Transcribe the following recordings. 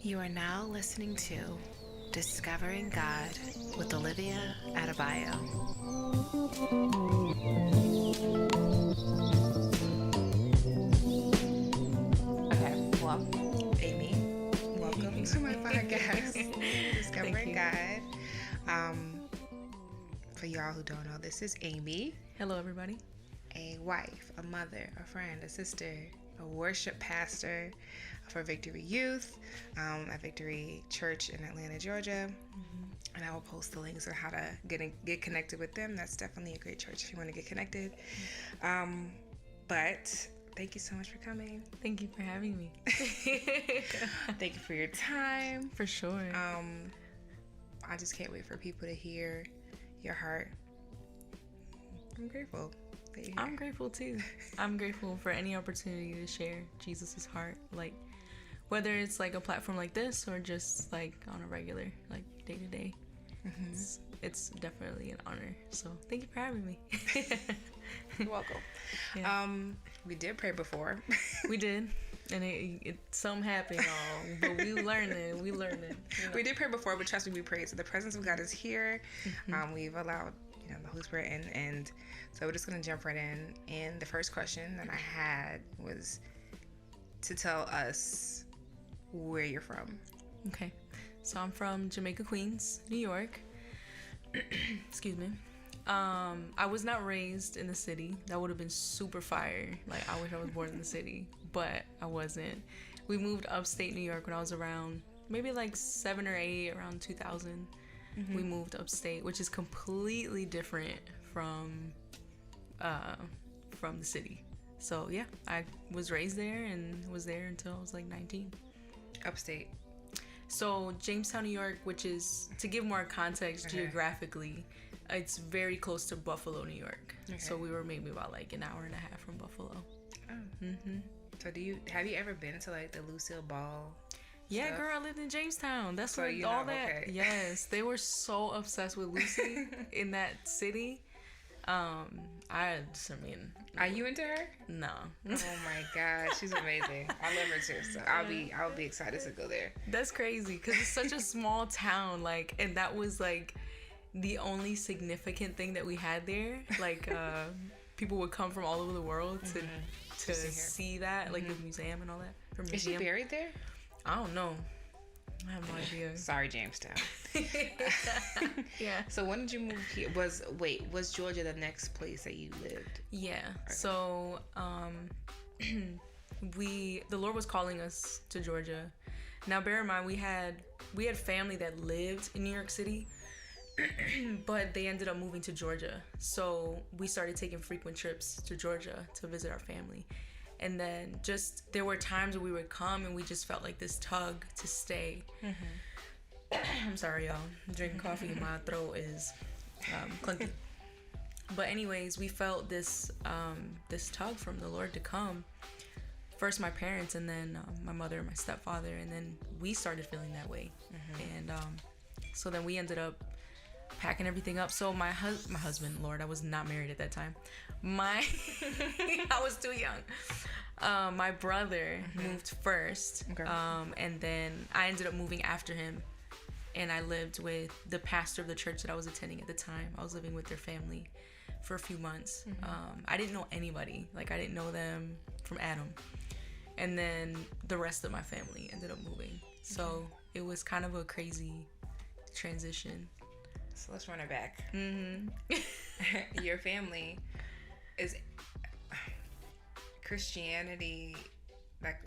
You are now listening to Discovering God with Olivia Adebayo. Okay, well, Amy, welcome to my podcast, Discovering God. For y'all who don't know, this is Amy, Hello, everybody. a wife, a mother, a friend, a sister, a worship pastor for Victory Youth at Victory Church in Atlanta, Georgia. And I will post the links on how to get connected with them. That's definitely a great church if you want to get connected. But thank you so much for coming. Thank you for having me. Thank you for your time. For sure. I just can't wait for people to hear your heart. I'm grateful that you're here. I'm grateful too. I'm grateful for any opportunity to share Jesus' heart. Like, whether it's like a platform like this or just like on a regular, like day to day. It's definitely an honor. So thank you for having me. You're welcome. Yeah. We did pray before. We did. And it something happened, y'all. But we learning. You know? We did pray before, but trust me, we prayed. So the presence of God is here. We've allowed, the Holy Spirit and so we're just gonna jump right in. And the first question that I had was to tell us where you're from. Okay. So I'm from Jamaica, Queens, New York. Excuse me. I was not raised in the city. That would have been super fire. Like, I wish I was born in the city, but I wasn't. We moved upstate New York when I was around maybe like 7 or 8, around 2000. We moved upstate, which is completely different from the city. So yeah, I was raised there and was there until I was like 19. Upstate. So Jamestown, New York, which is, to give more context geographically, it's very close to Buffalo, New York. Okay. So we were maybe about like an hour and a half from Buffalo. Oh. So have you ever been to like the Lucille Ball? Yeah, stuff? girl, I lived in Jamestown. That's so where all that. Okay. Yes, they were so obsessed with Lucy in that city. Are you into her? No. Oh my god, she's amazing. I love her too. So I'll be excited to go there. That's crazy because it's such a small town, like, and that was like the only significant thing that we had there. Like, people would come from all over the world to see that, like the museum and all that. Is she buried there? I don't know. I have no idea. Sorry, Jamestown. Yeah. So when did you move here? Was Georgia the next place that you lived? Yeah. Okay. So the Lord was calling us to Georgia. Now bear in mind we had family that lived in New York City, but they ended up moving to Georgia. So we started taking frequent trips to Georgia to visit our family. And then there were times where we would come and we just felt like this tug to stay. I'm sorry, y'all. I'm drinking coffee and my throat is clunky. But anyways, we felt this tug from the Lord to come. First my parents, and then my mother and my stepfather, and then we started feeling that way. And so then we ended up packing everything up. So my husband, Lord, I was not married at that time. I was too young. My brother moved first. Okay. And then I ended up moving after him. And I lived with the pastor of the church that I was attending at the time. I was living with their family for a few months. I didn't know anybody. Like, I didn't know them from Adam. And then the rest of my family ended up moving. So it was kind of a crazy transition. So let's run it back. Your family is Christianity, like,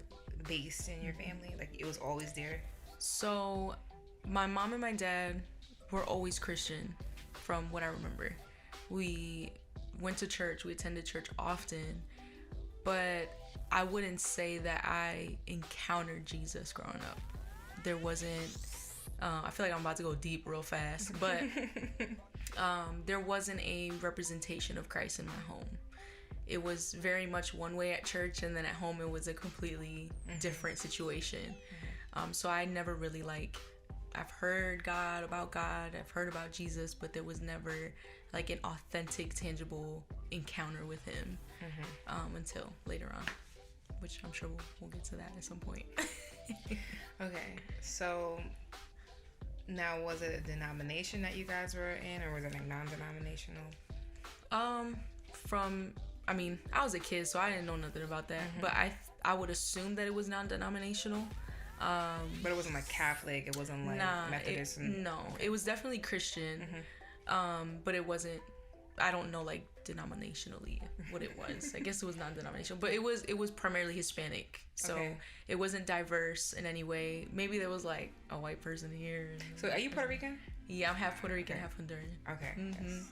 based in your family? Like, it was always there? So my mom and my dad were always Christian from what I remember. We went to church. We attended church often. But I wouldn't say that I encountered Jesus growing up. There wasn't... I feel like I'm about to go deep real fast, but there wasn't a representation of Christ in my home. It was very much one way at church, and then at home it was a completely different situation. So I never really I've heard about God, I've heard about Jesus, but there was never like an authentic, tangible encounter with him until later on, which I'm sure we'll get to that at some point. Okay, so now was it a denomination that you guys were in, or was it like non-denominational? From I mean, I was a kid, so I didn't know nothing about that. But I would assume that it was non-denominational. But it wasn't like Catholic. It wasn't like Methodist. No, it was definitely Christian. But it wasn't. I don't know like denominationally what it was. I guess it was non-denominational, but it was primarily Hispanic. So it wasn't diverse in any way. Maybe there was like a white person here. So are you Puerto Rican? Yeah, I'm half Puerto Rican, half Honduran. Okay. Yes.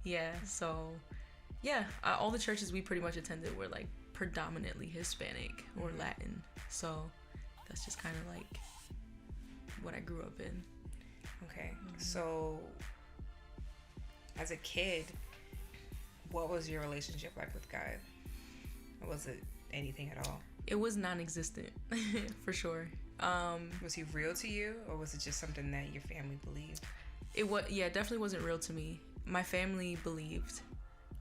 Yeah. So yeah, all the churches we pretty much attended were like predominantly Hispanic or Latin. So that's just kind of like what I grew up in. Okay. So as a kid, what was your relationship like with God? Or was it anything at all? It was non-existent, for sure. Was he real to you, or was it just something that your family believed? It definitely wasn't real to me. My family believed.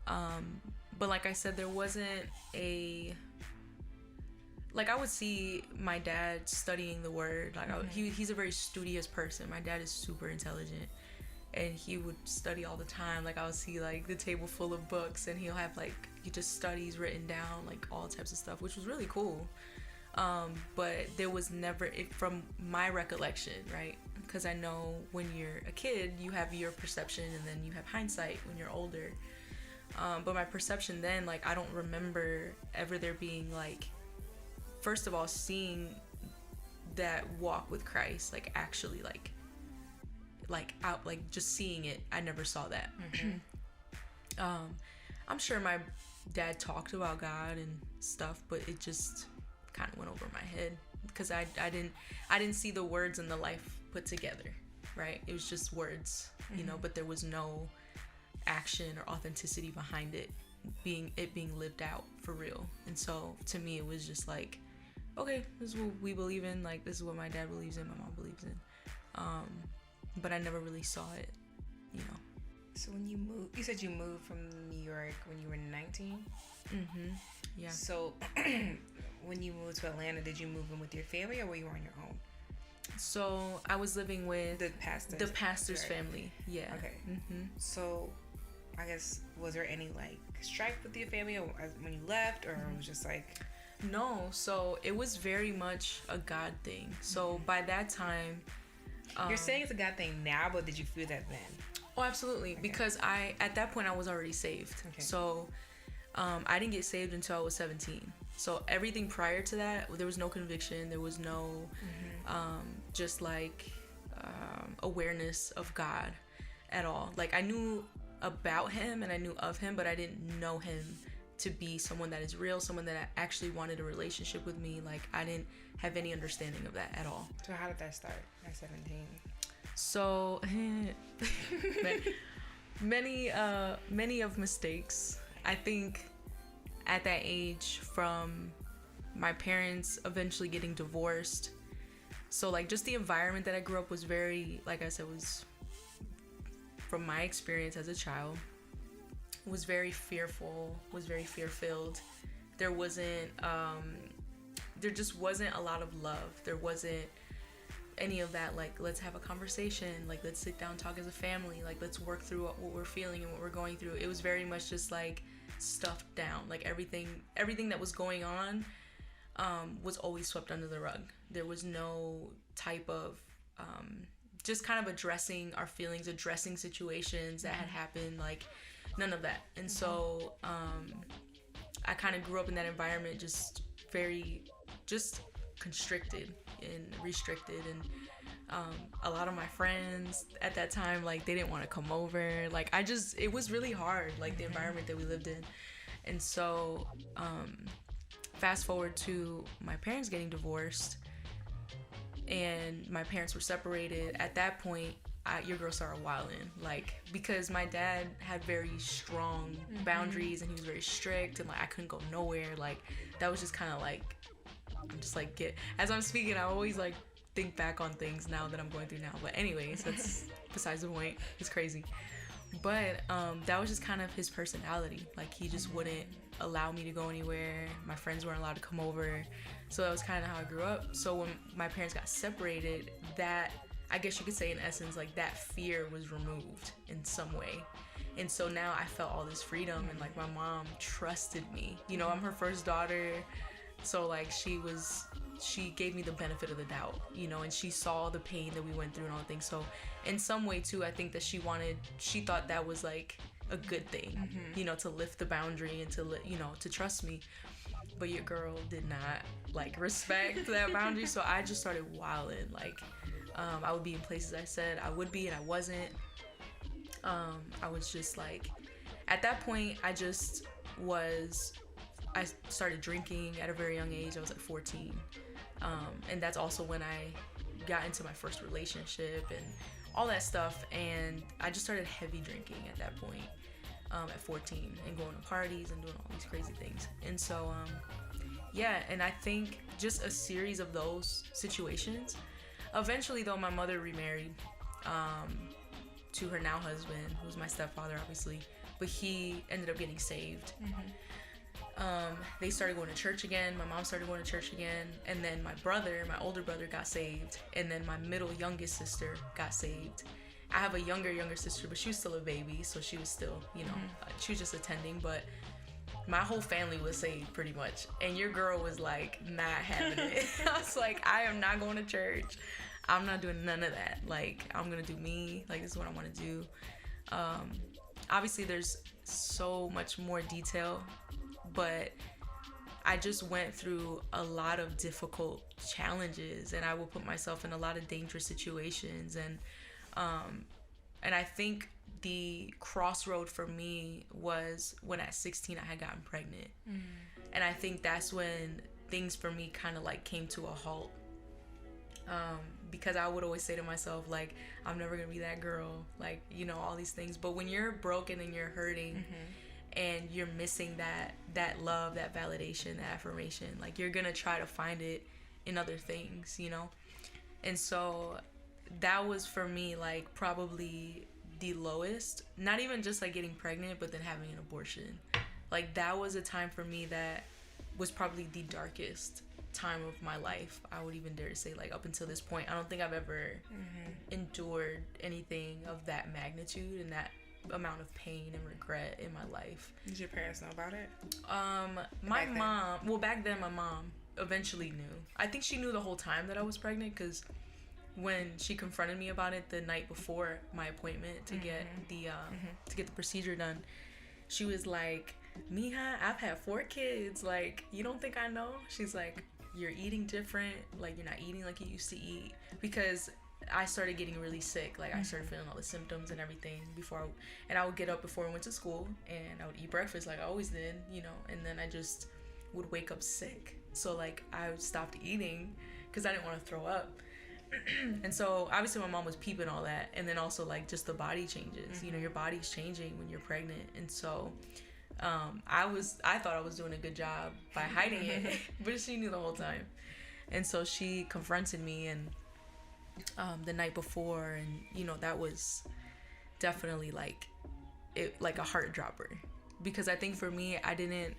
But like I said, there wasn't I would see my dad studying the word. Like he's a very studious person. My dad is super intelligent, and he would study all the time. Like I would see like the table full of books, and he'll have like he just studies written down, like all types of stuff, which was really cool. But there was never, from my recollection, right? Because I know when you're a kid, you have your perception, and then you have hindsight when you're older. But my perception then, like I don't remember ever there being like, first of all, seeing that walk with Christ, like actually like out, like just seeing it. I never saw that. I'm sure my dad talked about God and stuff, but it just kind of went over my head because I didn't see the words and the life put together, right? It was just words, you know, but there was no action or authenticity behind it being lived out for real. And so to me it was just like, okay, this is what we believe in, like this is what my dad believes in, my mom believes in, but I never really saw it, you know. So when you moved, you said you moved from New York when you were 19? Yeah. So when you moved to Atlanta, did you move in with your family, or were you on your own? So I was living with the pastor's right. family. Yeah. Okay. So I guess, was there any like strife with your family when you left, or it was just like? No. So it was very much a God thing. So by that time, you're saying it's a God thing now, but did you feel that then? Oh, absolutely. Okay. Because at that point I was already saved. Okay. So I didn't get saved until I was 17. So everything prior to that, there was no conviction. There was no just like awareness of God at all. Like I knew about him and I knew of him, but I didn't know him to be someone that is real, someone that actually wanted a relationship with me. Like I didn't have any understanding of that at all. So how did that start at 17? So many of mistakes. I think at that age, from my parents eventually getting divorced. So like just the environment that I grew up was very, like I said, was, from my experience as a child, was very fearful, was very fear-filled. There just wasn't a lot of love. There wasn't any of that, like, let's have a conversation, like, let's sit down, talk as a family, like, let's work through what we're feeling and what we're going through. It was very much just, like, stuffed down. Like, everything that was going on was always swept under the rug. There was no type of just kind of addressing our feelings, addressing situations that had happened, like, none of that. And so I kind of grew up in that environment, just very, just constricted and restricted, and a lot of my friends at that time, like, they didn't want to come over. Like, it was really hard, like, the environment that we lived in. And so fast forward to my parents getting divorced, and my parents were separated. At that point, your girl started wilding, like, because my dad had very strong boundaries, and he was very strict, and like I couldn't go nowhere. Like, that was just kind of like, I'm just like, as I'm speaking, I always like think back on things now that I'm going through now. But anyways, that's besides the point. It's crazy. But that was just kind of his personality. Like, he just wouldn't allow me to go anywhere. My friends weren't allowed to come over. So that was kind of how I grew up. So when my parents got separated, that, I guess you could say in essence, like that fear was removed in some way. And so now I felt all this freedom, and like my mom trusted me. You know, I'm her first daughter. So like she gave me the benefit of the doubt, you know, and she saw the pain that we went through and all the things. So in some way too, I think that she thought that was like a good thing, you know, to lift the boundary and to trust me. But your girl did not like respect that boundary. So I just started wilding. Like, I would be in places I said I would be and I wasn't. I was just like, at that point, I started drinking at a very young age. I was like 14. And that's also when I got into my first relationship and all that stuff. And I just started heavy drinking at that point, at 14, and going to parties and doing all these crazy things. And so, yeah, and I think just a series of those situations. Eventually, though, my mother remarried to her now husband, who was my stepfather, obviously, but he ended up getting saved. They started going to church again. My mom started going to church again. And then my older brother got saved. And then my youngest sister got saved. I have a younger sister, but she was still a baby. So she was still, you know, she was just attending. But my whole family was saved pretty much. And your girl was like not having it. I was like, I am not going to church. I'm not doing none of that. Like, I'm going to do me. Like, this is what I want to do. Obviously, there's so much more detail, but I just went through a lot of difficult challenges, and I would put myself in a lot of dangerous situations. And I think the crossroad for me was when at 16 I had gotten pregnant. And I think that's when things for me kind of like came to a halt. Because I would always say to myself, like, I'm never gonna be that girl, like, you know, all these things. But when you're broken and you're hurting, and you're missing that love, that validation, that affirmation, like, you're gonna try to find it in other things, you know. And so that was for me like probably the lowest. Not even just like getting pregnant, but then having an abortion. Like, that was a time for me that was probably the darkest time of my life. I would even dare to say, like, up until this point, I don't think I've ever endured anything of that magnitude and that amount of pain and regret in my life. Did your parents know about it? My mom, well, back then my mom eventually knew. I think she knew the whole time that I was pregnant, because when she confronted me about it the night before my appointment to get the procedure done, she was like, Mija, I've had 4 kids. Like, you don't think I know? She's like, you're eating different. Like, you're not eating like you used to eat. Because I started getting really sick. Like, I started feeling all the symptoms and everything and I would get up before I went to school, and I would eat breakfast like I always did, you know, and then I just would wake up sick. So, like, I stopped eating because I didn't want to throw up. And so, obviously, my mom was peeping all that. And then also, like, just the body changes. You know, your body's changing when you're pregnant. And so, I thought I was doing a good job by hiding it, but she knew the whole time. And so she confronted me, and the night before, and you know, that was definitely like a heart dropper, because I think for me, I didn't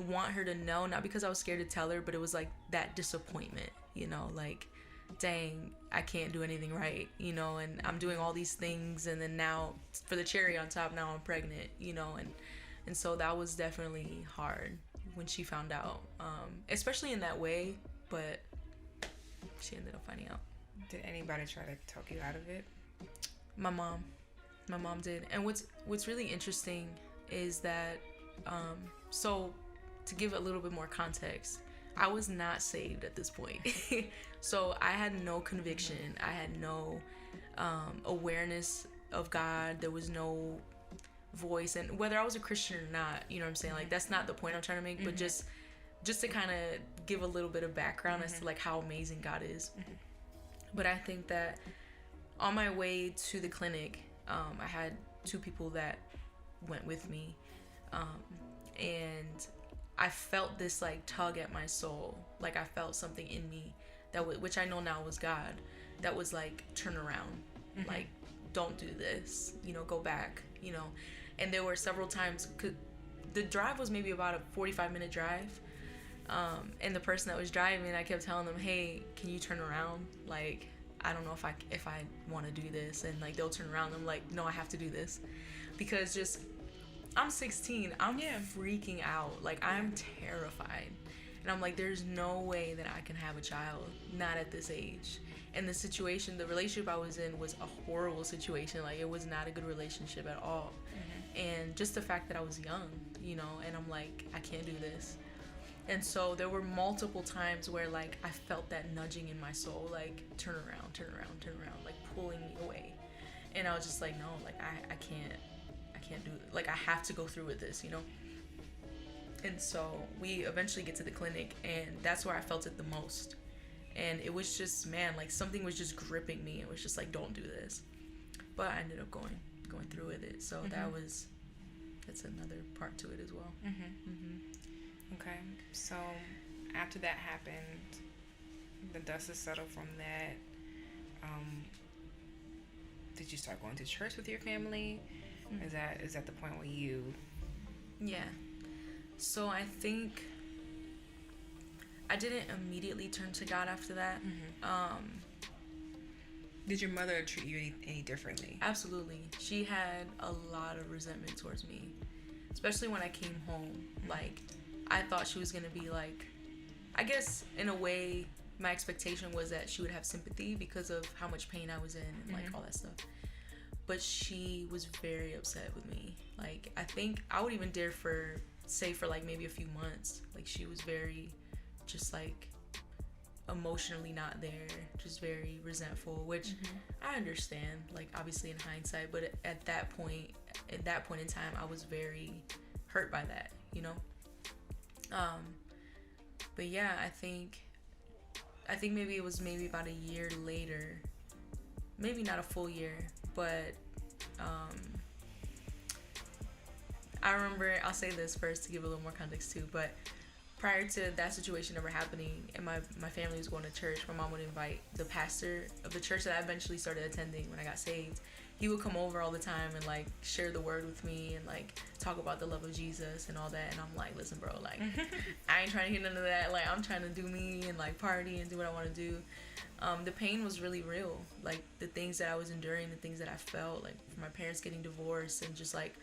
want her to know, not because I was scared to tell her, but it was like that disappointment, you know, like, dang, I can't do anything right, you know, and I'm doing all these things, and then now for the cherry on top, now I'm pregnant, you know, and so that was definitely hard when she found out, especially in that way, but she ended up finding out. Did anybody try to talk you out of it? My mom did. And what's really interesting is that, so to give a little bit more context, I was not saved at this point. So I had no conviction. I had no awareness of God. There was no voice, and whether I was a Christian or not, you know what I'm saying? Like, that's not the point I'm trying to make, but just to kind of give a little bit of background as to like how amazing God is. But I think that on my way to the clinic, I had 2 people that went with me, and I felt this like tug at my soul. Like, I felt something in me which I know now was God, that was like, turn around, like, don't do this, you know, go back, you know. And there were several times, the drive was maybe about a 45-minute drive. And the person that was driving, I kept telling them, hey, can you turn around? Like, I don't know if I want to do this. And like, they'll turn around and I'm like, no, I have to do this. Because just, I'm 16. I'm freaking out. Like, I'm terrified. And I'm like, there's no way that I can have a child, not at this age. And the relationship I was in was a horrible situation. Like, it was not a good relationship at all. And just the fact that I was young, you know, and I'm like, I can't do this. And so there were multiple times where, like, I felt that nudging in my soul, like, turn around, like, pulling me away. And I was just like, no, like, I can't do it. Like, I have to go through with this, you know? And so we eventually get to the clinic, and that's where I felt it the most. And it was just, man, like, something was just gripping me. It was just like, don't do this. But I ended up going through with it. So that's another part to it as well. Okay, so after that happened, the dust is settled from that. Did you start going to church with your family? Is that the point where you? Yeah. So I think I didn't immediately turn to God after that. Did your mother treat you any differently? Absolutely. She had a lot of resentment towards me, especially when I came home. Like, I thought she was going to be like, I guess in a way, my expectation was that she would have sympathy because of how much pain I was in and like all that stuff. But she was very upset with me. Like, I think I would even dare say for like maybe a few months. Like, she was very just like emotionally not there, just very resentful, which I understand, like, obviously in hindsight, but at that point in time, I was very hurt by that, you know? But yeah, I think maybe it was about a year later, maybe not a full year, but I remember, I'll say this first to give a little more context too, but prior to that situation ever happening and my family was going to church, my mom would invite the pastor of the church that I eventually started attending when I got saved. He would come over all the time and like share the word with me and like talk about the love of Jesus and all that. And I'm like, listen, bro, like I ain't trying to hear none of that. Like, I'm trying to do me and like party and do what I want to do. The pain was really real. Like, the things that I was enduring, the things that I felt, like my parents getting divorced and just like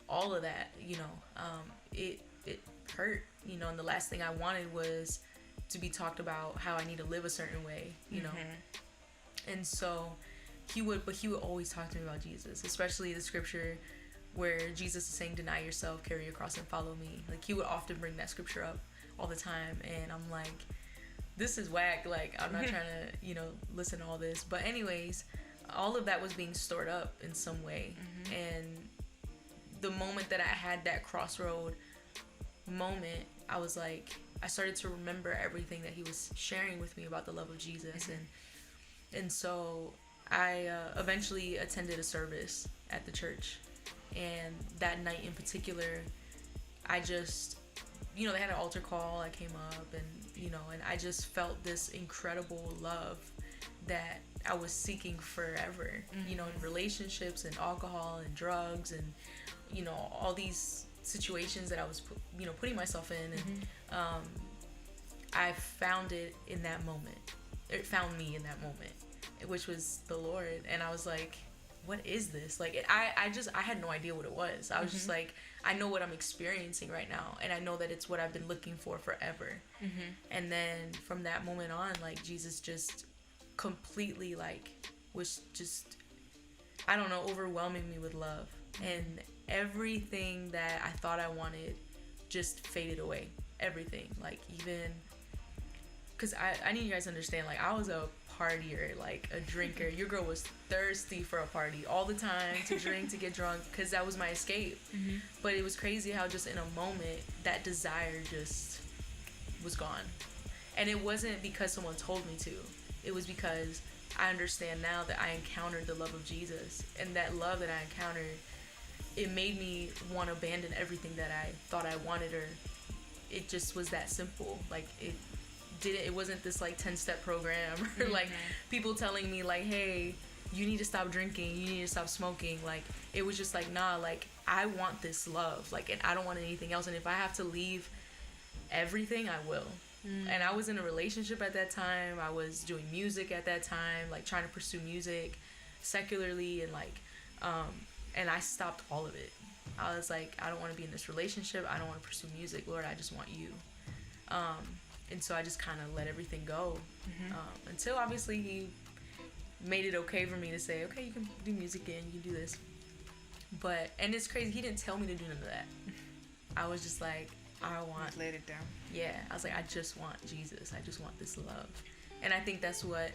all of that, you know, it hurt, you know, and the last thing I wanted was to be talked about how I need to live a certain way, you know. And so he would always talk to me about Jesus, especially the scripture where Jesus is saying, deny yourself, carry your cross and follow me. Like, he would often bring that scripture up all the time, and I'm like, this is whack. Like, I'm not trying to, you know, listen to all this. But anyways, all of that was being stored up in some way. And the moment that I had that crossroad moment, I was like, I started to remember everything that he was sharing with me about the love of Jesus. And so I eventually attended a service at the church, and that night in particular, I just, you know, they had an altar call. I came up, and you know, and I just felt this incredible love that I was seeking forever, you know, in relationships and alcohol and drugs and, you know, all these situations that I was, you know, putting myself in. And I found it in that moment. It found me in that moment, which was the Lord. And I was like, what is this? Like, I had no idea what it was. I was just like, I know what I'm experiencing right now, and I know that it's what I've been looking for forever. And then from that moment on, like, Jesus just completely, like, was just, I don't know, overwhelming me with love. And everything that I thought I wanted just faded away. Everything. Like, even, because I need you guys to understand, like, I was a partier, like a drinker. Your girl was thirsty for a party all the time, to drink, to get drunk, because that was my escape. But it was crazy how just in a moment that desire just was gone. And it wasn't because someone told me to. It was because I understand now that I encountered the love of Jesus, and that love that I encountered, it made me want to abandon everything that I thought I wanted, or it just was that simple. Like, it wasn't this like 10-step program or like people telling me like, hey, you need to stop drinking, you need to stop smoking. Like, it was just like, nah, like, I want this love, like, and I don't want anything else. And if I have to leave everything, I will. And I was in a relationship at that time. I was doing music at that time, like trying to pursue music secularly, and like and I stopped all of it. I was like, I don't want to be in this relationship, I don't want to pursue music, Lord, I just want you. And so I just kind of let everything go, until obviously he made it okay for me to say, okay, you can do music again, you can do this. But, and it's crazy, he didn't tell me to do none of that. I was just like, I want, laid it down. Yeah, I was like, I just want Jesus, I just want this love. And I think that's what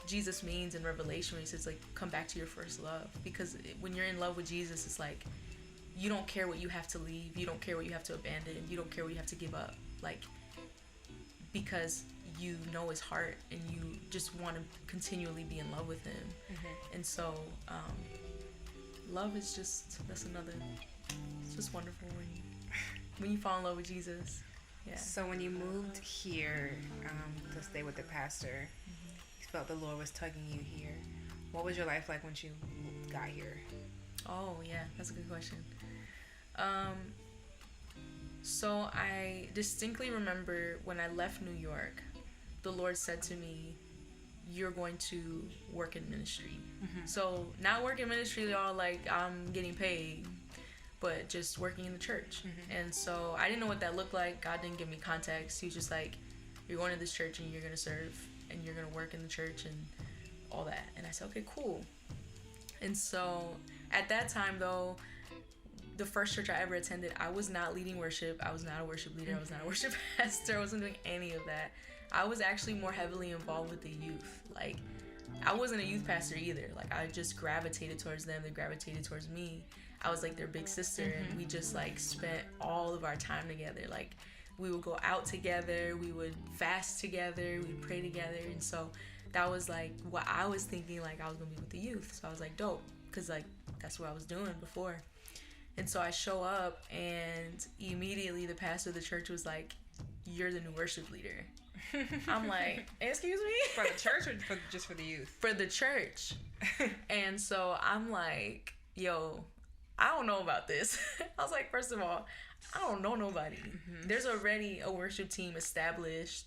Jesus means in Revelation when he says, like, come back to your first love. Because when you're in love with Jesus, it's like, you don't care what you have to leave, you don't care what you have to abandon, you don't care what you have to give up, like, because you know his heart and you just want to continually be in love with him. And so love is just, that's another, it's just wonderful when you fall in love with Jesus. Yeah. So when you moved here to stay with the pastor, you felt the Lord was tugging you here. What was your life like when you got here? Oh yeah, that's a good question. So I distinctly remember when I left New York, the Lord said to me, you're going to work in ministry. So not work in ministry all like I'm getting paid, but just working in the church. And so I didn't know what that looked like. God didn't give me context. He was just like, you're going to this church and you're going to serve and you're going to work in the church and all that. And I said, okay, cool. And so at that time though, the first church I ever attended, I was not leading worship. I was not a worship leader. I was not a worship pastor. I wasn't doing any of that. I was actually more heavily involved with the youth. Like, I wasn't a youth pastor either. Like, I just gravitated towards them. They gravitated towards me. I was like their big sister, and we just like spent all of our time together. Like, we would go out together, we would fast together, we'd pray together. And so that was like what I was thinking, like I was gonna be with the youth. So I was like, dope, because like that's what I was doing before. And so I show up, and immediately the pastor of the church was like, you're the new worship leader. I'm like, excuse me? For the church or just for the youth? For the church. And so I'm like, yo, I don't know about this. I was like, first of all, I don't know nobody. There's already a worship team established.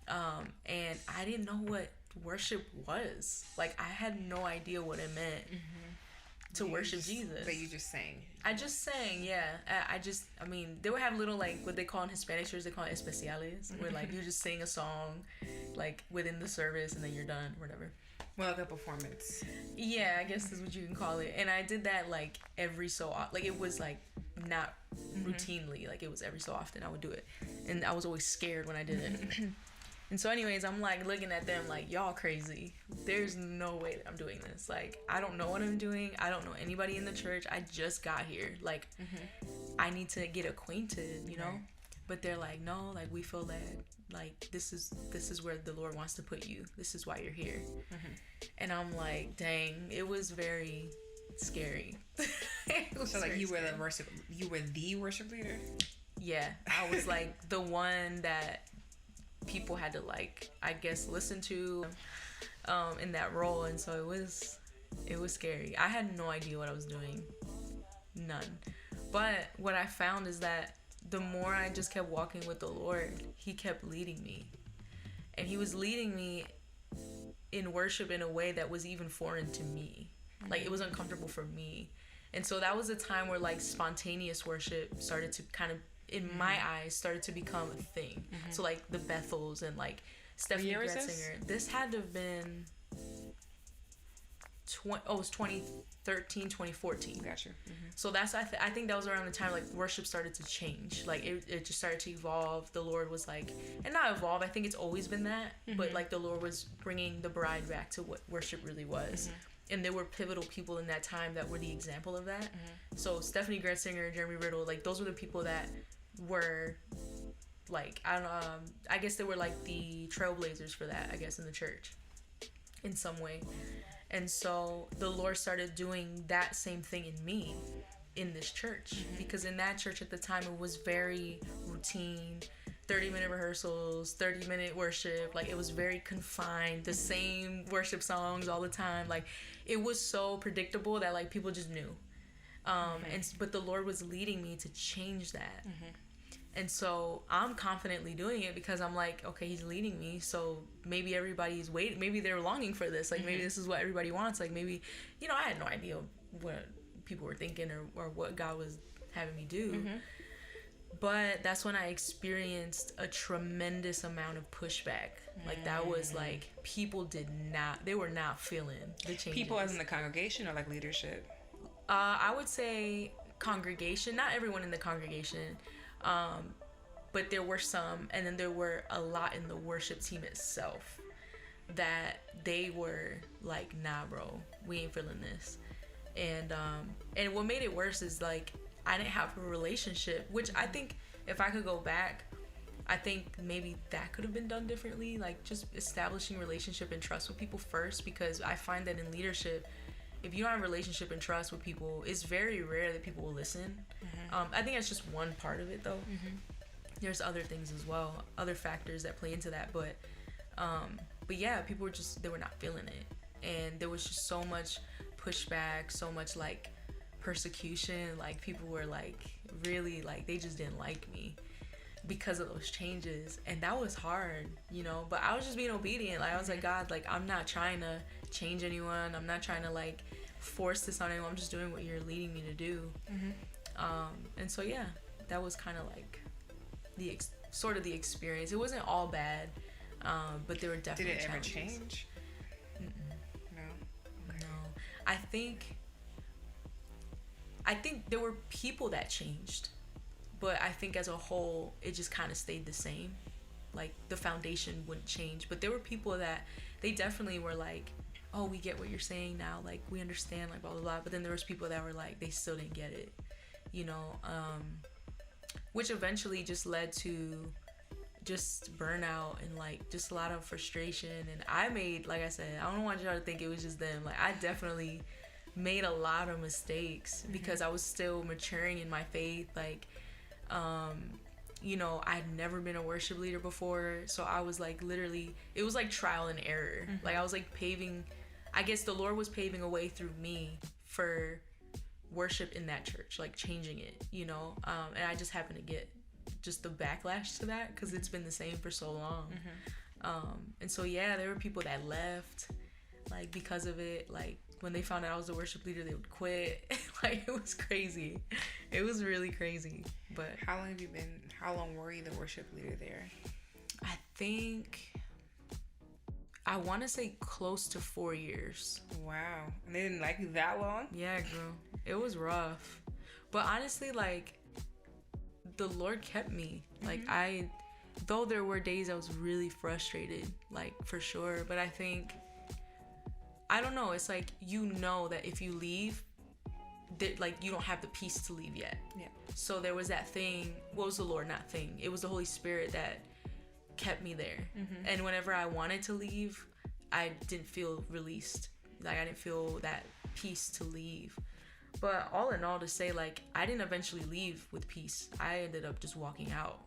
And I didn't know what worship was. Like, I had no idea what it meant to worship Jesus. But you just sang. I just sang, yeah. I mean, they would have little, like, what they call in Hispanic church, they call it especiales, where, like, you just sing a song, like, within the service, and then you're done, or whatever. Well, like a performance. Yeah, I guess is what you can call it. And I did that, like, every so often. Like, it was, like, not routinely. Like, it was every so often I would do it. And I was always scared when I did it. And so anyways, I'm, like, looking at them like, y'all crazy. There's no way that I'm doing this. Like, I don't know what I'm doing. I don't know anybody in the church. I just got here. Like, I need to get acquainted, you know? Right. But they're like, no, like, we feel that, like, this is where the Lord wants to put you. This is why you're here. And I'm like, dang, it was very scary. So, like, you were the worship leader? Yeah, I was, like, the one that people had to, like, I guess, listen to in that role. And so it was scary. I had no idea what I was doing. None. But what I found is that the more I just kept walking with the Lord, he kept leading me. And he was leading me in worship in a way that was even foreign to me. Like, it was uncomfortable for me. And so that was a time where, like, spontaneous worship started to kind of, in my eyes, started to become a thing. So, like, the Bethels and, like, Stephanie Gretzinger. This had to have been it was 2013, 2014. Gotcha. So that's, I think that was around the time, like, worship started to change. Like, it just started to evolve. The Lord was, like, and not evolve, I think it's always been that, but, like, the Lord was bringing the bride back to what worship really was. And there were pivotal people in that time that were the example of that. So Stephanie Gretzinger, Jeremy Riddle, like, those were the people that were, like, I guess they were, like, the trailblazers for that, I guess, in the church in some way. And so the Lord started doing that same thing in me in this church, because in that church at the time, it was very routine. 30-minute rehearsals, 30-minute worship. Like, it was very confined, the same worship songs all the time. Like, it was so predictable that, like, people just knew. But the Lord was leading me to change that. And so I'm confidently doing it because I'm like, okay, he's leading me. So maybe everybody's waiting. Maybe they're longing for this. Like, maybe this is what everybody wants. Like, maybe, you know, I had no idea what people were thinking or what God was having me do. But that's when I experienced a tremendous amount of pushback. Like, that was like, people they were not feeling the changes. People as in the congregation or like leadership? I would say congregation. Not everyone in the congregation. But there were some, and then there were a lot in the worship team itself that they were like, nah, bro, we ain't feeling this. And what made it worse is, like, I didn't have a relationship, which I think if I could go back, I think maybe that could have been done differently, like just establishing relationship and trust with people first, because I find that in leadership, if you don't have a relationship and trust with people, it's very rare that people will listen. I think that's just one part of it, though. There's other things as well, other factors that play into that, but yeah, people were they were not feeling it, and there was just so much pushback, so much like persecution. Like, people were like really, like, they just didn't like me because of those changes, and that was hard, you know. But I was just being obedient. Like, I was like, God, like, I'm not trying to change anyone. I'm not trying to like force this on anyone. I'm just doing what you're leading me to do. And so yeah, that was kind of like the sort of the experience. It wasn't all bad, but there were definitely challenges. Did it ever change? No. Okay. No. I think there were people that changed, but I think as a whole, it just kind of stayed the same. Like, the foundation wouldn't change, but there were people that they definitely were like, oh, we get what you're saying now. Like, we understand, like, blah, blah, blah. But then there was people that were like, they still didn't get it, you know, which eventually just led to just burnout and like just a lot of frustration. And I made, like I said, I don't want y'all to think it was just them. Like, I definitely made a lot of mistakes because I was still maturing in my faith. Like, you know, I'd never been a worship leader before, so I was like, literally, it was like trial and error. Like, I was like I guess the Lord was paving a way through me for worship in that church, like changing it, you know. And I just happened to get just the backlash to that because it's been the same for so long. And so yeah, there were people that left like because of it. Like, when they found out I was a worship leader, they would quit. Like, it was crazy. It was really crazy. But how long were you the worship leader there? I think I want to say close to 4 years. Wow. And they didn't like you that long? Yeah, girl. It was rough. But honestly, like, the Lord kept me. Like, though there were days I was really frustrated, like, for sure. But I think, I don't know, it's like, you know that if you leave, that, like, you don't have the peace to leave yet. Yeah. So there was that thing. What was the Lord? Not thing. It was the Holy Spirit that kept me there. And whenever I wanted to leave, I didn't feel released. Like, I didn't feel that peace to leave. But all in all, to say, like, I didn't eventually leave with peace. I ended up just walking out.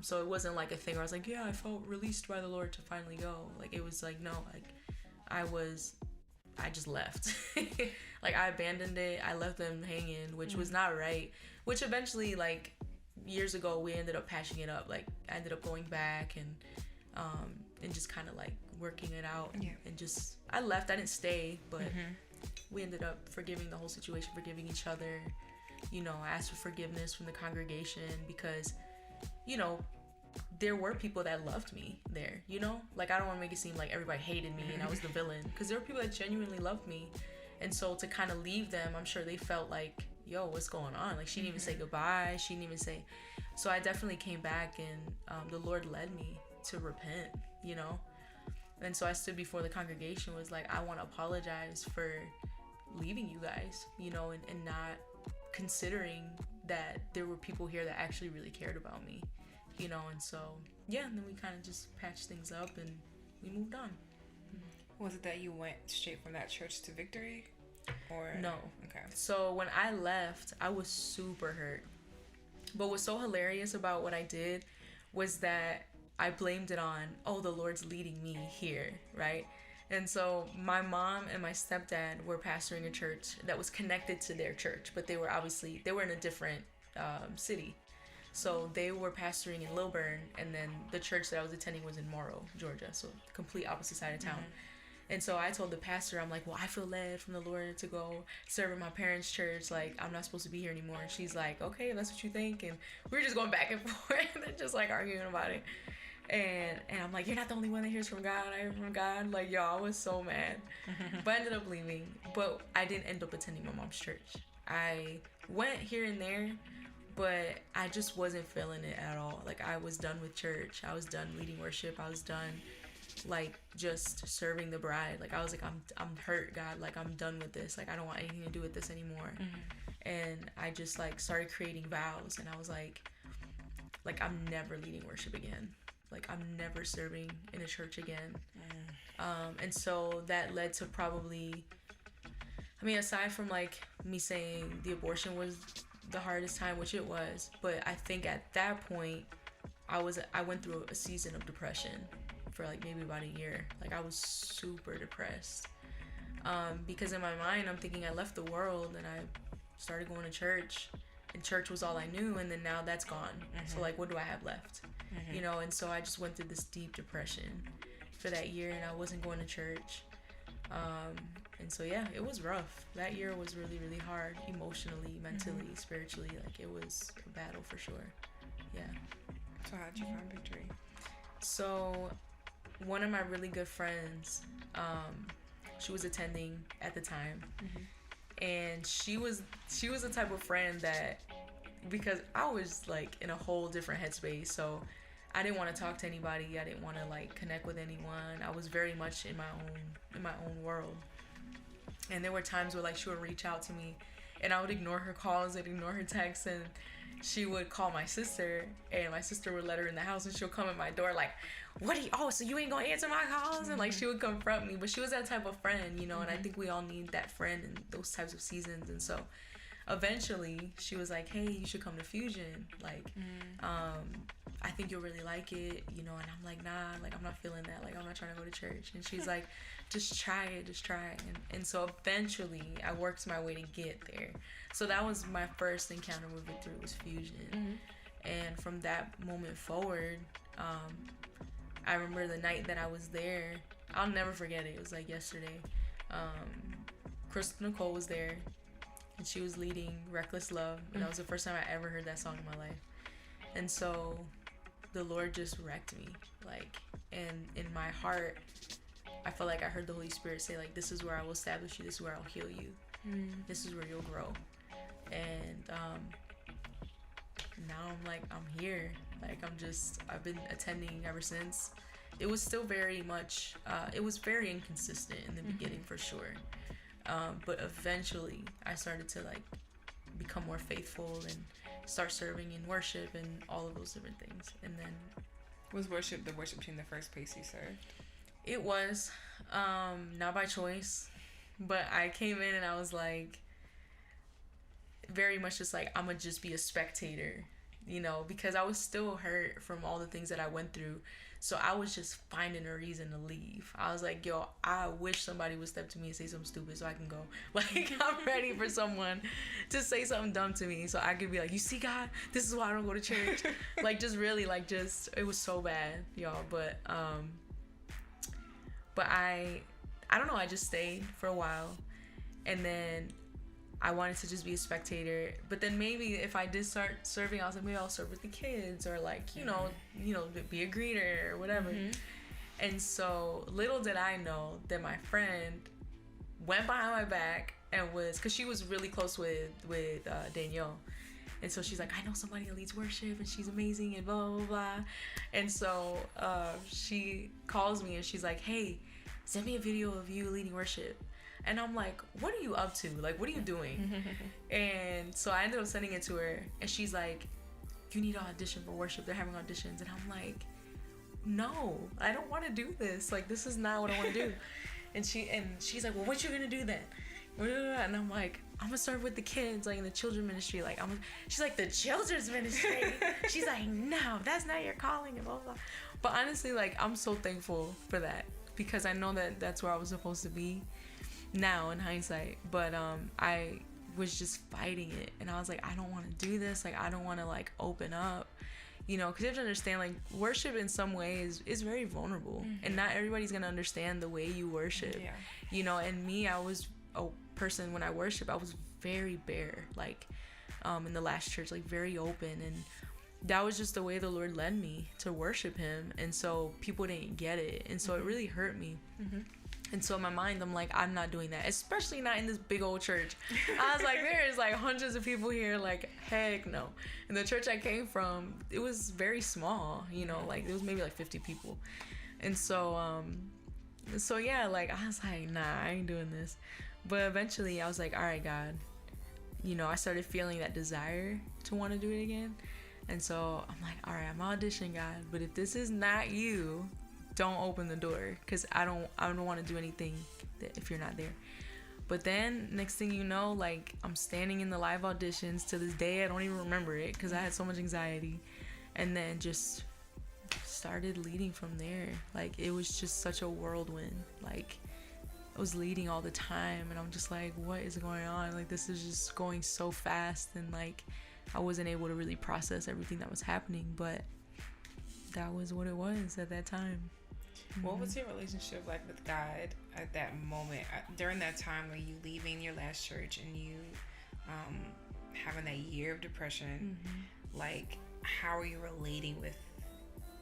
So it wasn't like a thing where I was like, yeah, I felt released by the Lord to finally go. Like, it was like, no, like, I just left. Like, I abandoned it. I left them hanging, which was not right. Which eventually, like, years ago, we ended up patching it up. Like, I ended up going back and just kind of like working it out. Yeah. And just, I left. I didn't stay, but we ended up forgiving the whole situation, forgiving each other. You know, I asked for forgiveness from the congregation because, you know, there were people that loved me there, you know? Like, I don't want to make it seem like everybody hated me and I was the villain, because there were people that genuinely loved me. And so to kind of leave them, I'm sure they felt like, yo, what's going on? Like, she didn't even say goodbye. She didn't even say... So I definitely came back, and the Lord led me to repent, you know? And so I stood before the congregation, was like, I want to apologize for leaving you guys, you know, and not considering that there were people here that actually really cared about me, you know? And so, yeah, and then we kind of just patched things up and we moved on. Was it that you went straight from that church to Victory? Or no. Okay. So when I left, I was super hurt. But what's so hilarious about what I did was that I blamed it on, oh, the Lord's leading me here, right? And so my mom and my stepdad were pastoring a church that was connected to their church, but they were in a different city. So they were pastoring in Lilburn, and then the church that I was attending was in Morrow, Georgia, so complete opposite side of town. And so I told the pastor, I'm like, well, I feel led from the Lord to go serve in my parents' church. Like, I'm not supposed to be here anymore. And she's like, okay, if that's what you think. And we were just going back and forth and just like arguing about it. And I'm like, you're not the only one that hears from God. I hear from God. Like, y'all, I was so mad. But I ended up leaving. But I didn't end up attending my mom's church. I went here and there, but I just wasn't feeling it at all. Like, I was done with church. I was done leading worship. I was done, like, just serving the bride. Like, I was like, I'm hurt, God. Like, I'm done with this. Like, I don't want anything to do with this anymore. And I just, like, started creating vows. And I was like, I'm never leading worship again. Like, I'm never serving in a church again. And so that led to probably, I mean, aside from, like, me saying the abortion was the hardest time, which it was, but I think at that point, I went through a season of depression for, like, maybe about a year. Like, I was super depressed. Because in my mind, I'm thinking I left the world and I started going to church, and church was all I knew, and then now that's gone. So, like, what do I have left? You know, and so I just went through this deep depression for that year, and I wasn't going to church. And so, yeah, it was rough. That year was really, really hard, emotionally, mentally, spiritually. Like, it was a battle for sure. Yeah. So how'd you find victory? So one of my really good friends, she was attending at the time. And she was the type of friend that, because I was, like, in a whole different headspace, so I didn't want to talk to anybody. I didn't want to, like, connect with anyone. I was very much in my own world. And there were times where, like, she would reach out to me, and I would ignore her calls and ignore her texts, and she would call my sister, and my sister would let her in the house, and she'll come at my door like, so you ain't gonna answer my calls? And, like, she would confront me. But she was that type of friend, you know, and I think we all need that friend in those types of seasons. And so eventually she was like, hey, you should come to Fusion. Like, I think you'll really like it, you know. And I'm like, nah, like, I'm not feeling that. Like, I'm not trying to go to church. And she's like, just try it. And so eventually I worked my way to get there. So that was my first encounter with victory, was Fusion. And from that moment forward, I remember the night that I was there, I'll never forget it. It was like yesterday. Crystal Nicole was there, and she was leading Reckless Love. And that was the first time I ever heard that song in my life. And so the Lord just wrecked me. Like, and in my heart, I felt like I heard the Holy Spirit say, like, this is where I will establish you. This is where I'll heal you. This is where you'll grow. And now I'm like, I'm here. Like, I've been attending ever since. It was still very much, it was very inconsistent in the beginning, for sure. But eventually I started to, like, become more faithful and start serving in worship and all of those different things. And then, Was worship the worship team the first place you served? it was, not by choice, but I came in and I was like, very much just like, I'm gonna just be a spectator, you know, because I was still hurt from all the things that I went through. So I was just finding a reason to leave. I was like, yo, I wish somebody would step to me and say something stupid so I can go. Like, I'm ready for someone to say something dumb to me so I could be like, you see, God, this is why I don't go to church. Like, just really, like, just, it was so bad, y'all. But I don't know, I just stayed for a while. And then I wanted to just be a spectator, but then maybe if I did start serving, I was like, maybe I'll serve with the kids, or, like, you know, be a greeter or whatever. And so little did I know that my friend went behind my back and because she was really close with Danielle, and so she's like, I know somebody that leads worship and she's amazing and blah blah blah. And so she calls me and she's like, hey, send me a video of you leading worship. And I'm like, what are you up to? Like, what are you doing? And so I ended up sending it to her. And she's like, you need to audition for worship. They're having auditions. And I'm like, no, I don't want to do this. Like, this is not what I want to do. And she's like, well, what you going to do then? And I'm like, I'm gonna start with the kids, like in the children ministry. Like she's like, the children's ministry. She's like, no, that's not your calling, and blah blah. But honestly, like, I'm so thankful for that, because I know that that's where I was supposed to be now in hindsight. But I was just fighting it, and I was like, I don't want to do this. Like, I don't want to like open up, you know, because you have to understand, like, worship in some ways is very vulnerable, and not everybody's gonna understand the way you worship. You know, and me, I was a person, when I worship, I was very bare, like in the last church, like very open, and that was just the way the Lord led me to worship him. And so people didn't get it, and so it really hurt me. And so in my mind, I'm like, I'm not doing that, especially not in this big old church. I was like, there's like hundreds of people here, like, heck no. And the church I came from, it was very small, you know, like it was maybe like 50 people. And so yeah, like I was like, nah, I ain't doing this. But eventually I was like, all right, God, you know, I started feeling that desire to want to do it again. And so I'm like, all right, I'm auditioning, God, but if this is not you, don't open the door, because I don't want to do anything if you're not there. But then next thing you know, like, I'm standing in the live auditions. To this day, I don't even remember it because I had so much anxiety. And then just started leading from there. Like, it was just such a whirlwind. Like, I was leading all the time, and I'm just like, what is going on? Like, this is just going so fast, and like, I wasn't able to really process everything that was happening, but that was what it was at that time. What was your relationship like with God at that moment, during that time when you leaving your last church and you having that year of depression? Like, how are you relating with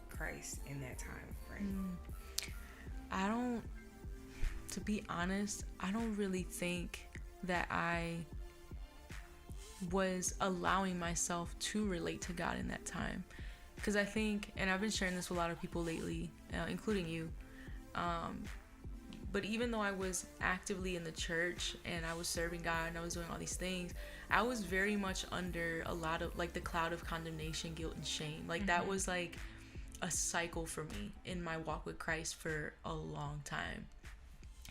Christ in that time frame? To be honest, I don't really think that I was allowing myself to relate to God in that time. Because I think, and I've been sharing this with a lot of people lately, including you, but even though I was actively in the church and I was serving God and I was doing all these things, I was very much under a lot of, like, the cloud of condemnation, guilt, and shame. Like, that was like a cycle for me in my walk with Christ for a long time.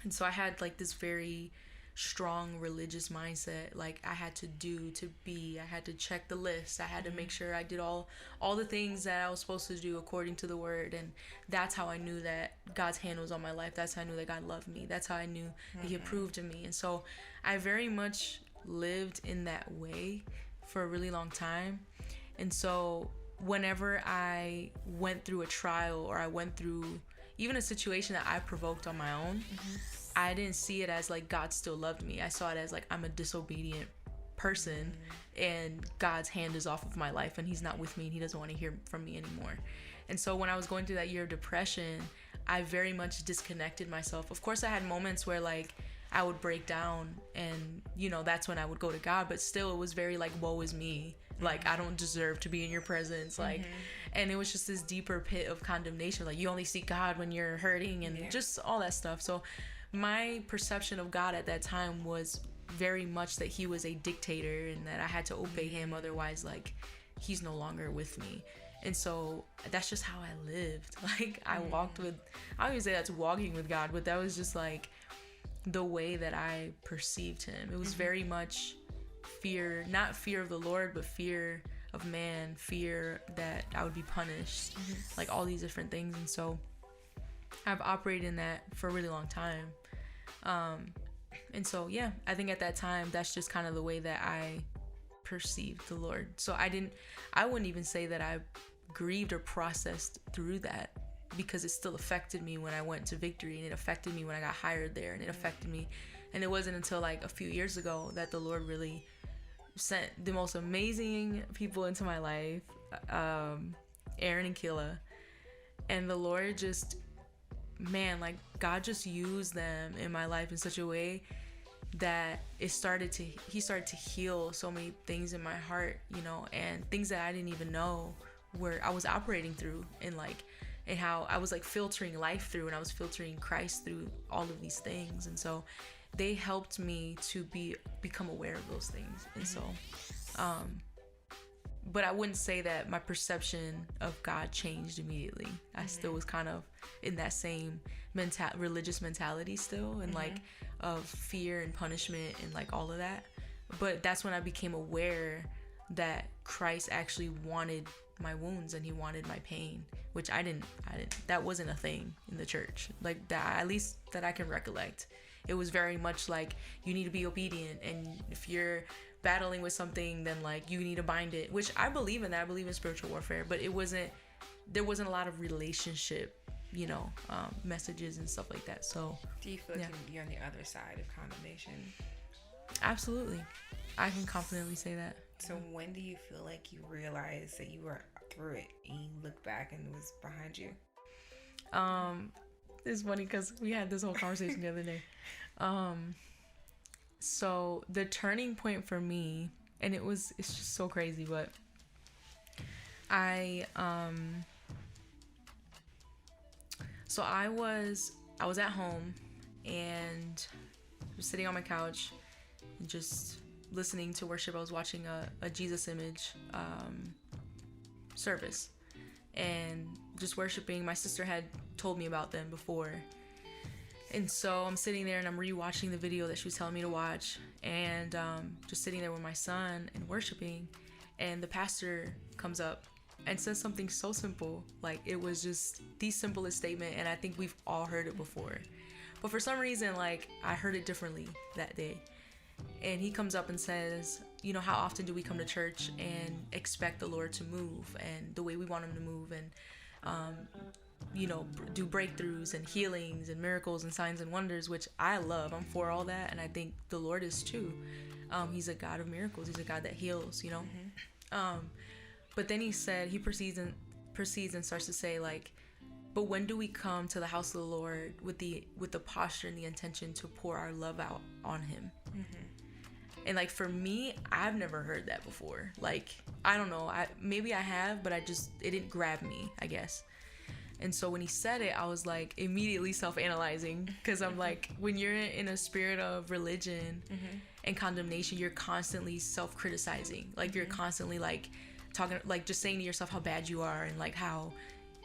And so I had like this very strong religious mindset. Like, I had to do, to be, I had to check the list, I had to make sure I did all the things that I was supposed to do according to the word. And that's how I knew that God's hand was on my life. That's how I knew that God loved me. That's how I knew that he approved of me. And so I very much lived in that way for a really long time. And so whenever I went through a trial, or I went through even a situation that I provoked on my own, I didn't see it as like God still loved me. I saw it as like, I'm a disobedient person, and God's hand is off of my life, and he's not with me, and he doesn't want to hear from me anymore. And so when I was going through that year of depression, I very much disconnected myself. Of course, I had moments where like I would break down, and you know, that's when I would go to God, but still it was very like, woe is me. Like, I don't deserve to be in your presence. Like, and it was just this deeper pit of condemnation. Like, you only see God when you're hurting, and just all that stuff. So my perception of God at that time was very much that he was a dictator, and that I had to obey him. Otherwise, like, he's no longer with me. And so that's just how I lived. Like, I walked with, I don't even say that's walking with God, but that was just like the way that I perceived him. It was very much fear, not fear of the Lord, but fear of man, fear that I would be punished, like all these different things. And so I've operated in that for a really long time. And so, yeah, I think at that time, that's just kind of the way that I perceived the Lord. So I wouldn't even say that I grieved or processed through that, because it still affected me when I went to Victory, and it affected me when I got hired there, and it affected me. And it wasn't until like a few years ago that the Lord really sent the most amazing people into my life, Aaron and Kayla. And the Lord just, man, like, God just used them in my life in such a way that he started to heal so many things in my heart, you know, and things that I didn't even know where I was operating through, and like, and how I was like filtering life through, and I was filtering Christ through all of these things. And so they helped me to become aware of those things. And so but I wouldn't say that my perception of God changed immediately. I still was kind of in that same religious mentality still, and like of fear and punishment and like all of that. But that's when I became aware that Christ actually wanted my wounds and he wanted my pain, which I didn't that wasn't a thing in the church, like that, at least that I can recollect. It was very much like you need to be obedient, and if you're battling with something, then like you need to bind it, which I believe in that. I believe in spiritual warfare, but there wasn't a lot of relationship, messages and stuff like that. So do you feel like you're on the other side of condemnation? Absolutely, I can confidently say that. So when do you feel like you realized that you were through it and you look back and it was behind you? It's funny because we had this whole conversation the other day. So the turning point for me, and it's just so crazy, but I was at home and was sitting on my couch just listening to worship. I was watching a Jesus Image service and just worshiping. My sister had told me about them before, and so I'm sitting there and I'm rewatching the video that she was telling me to watch, and just sitting there with my son and worshiping, and the pastor comes up and says something so simple. Like, it was just the simplest statement, and I think we've all heard it before, but for some reason, like, I heard it differently that day. And he comes up and says, how often do we come to church and expect the Lord to move and the way we want him to move, and do breakthroughs and healings and miracles and signs and wonders, which I love. I'm for all that, and I think the Lord is too. He's a God of miracles. He's a God that heals, But then he proceeds and starts to say, like, but when do we come to the house of the Lord with the posture and the intention to pour our love out on him? And like, for me, I've never heard that before. Like, I don't know, maybe I have, but it didn't grab me, I guess. And so when he said it, I was like immediately self-analyzing, because I'm like, when you're in a spirit of religion and condemnation, you're constantly self-criticizing. Like, you're constantly like talking, like just saying to yourself how bad you are and like how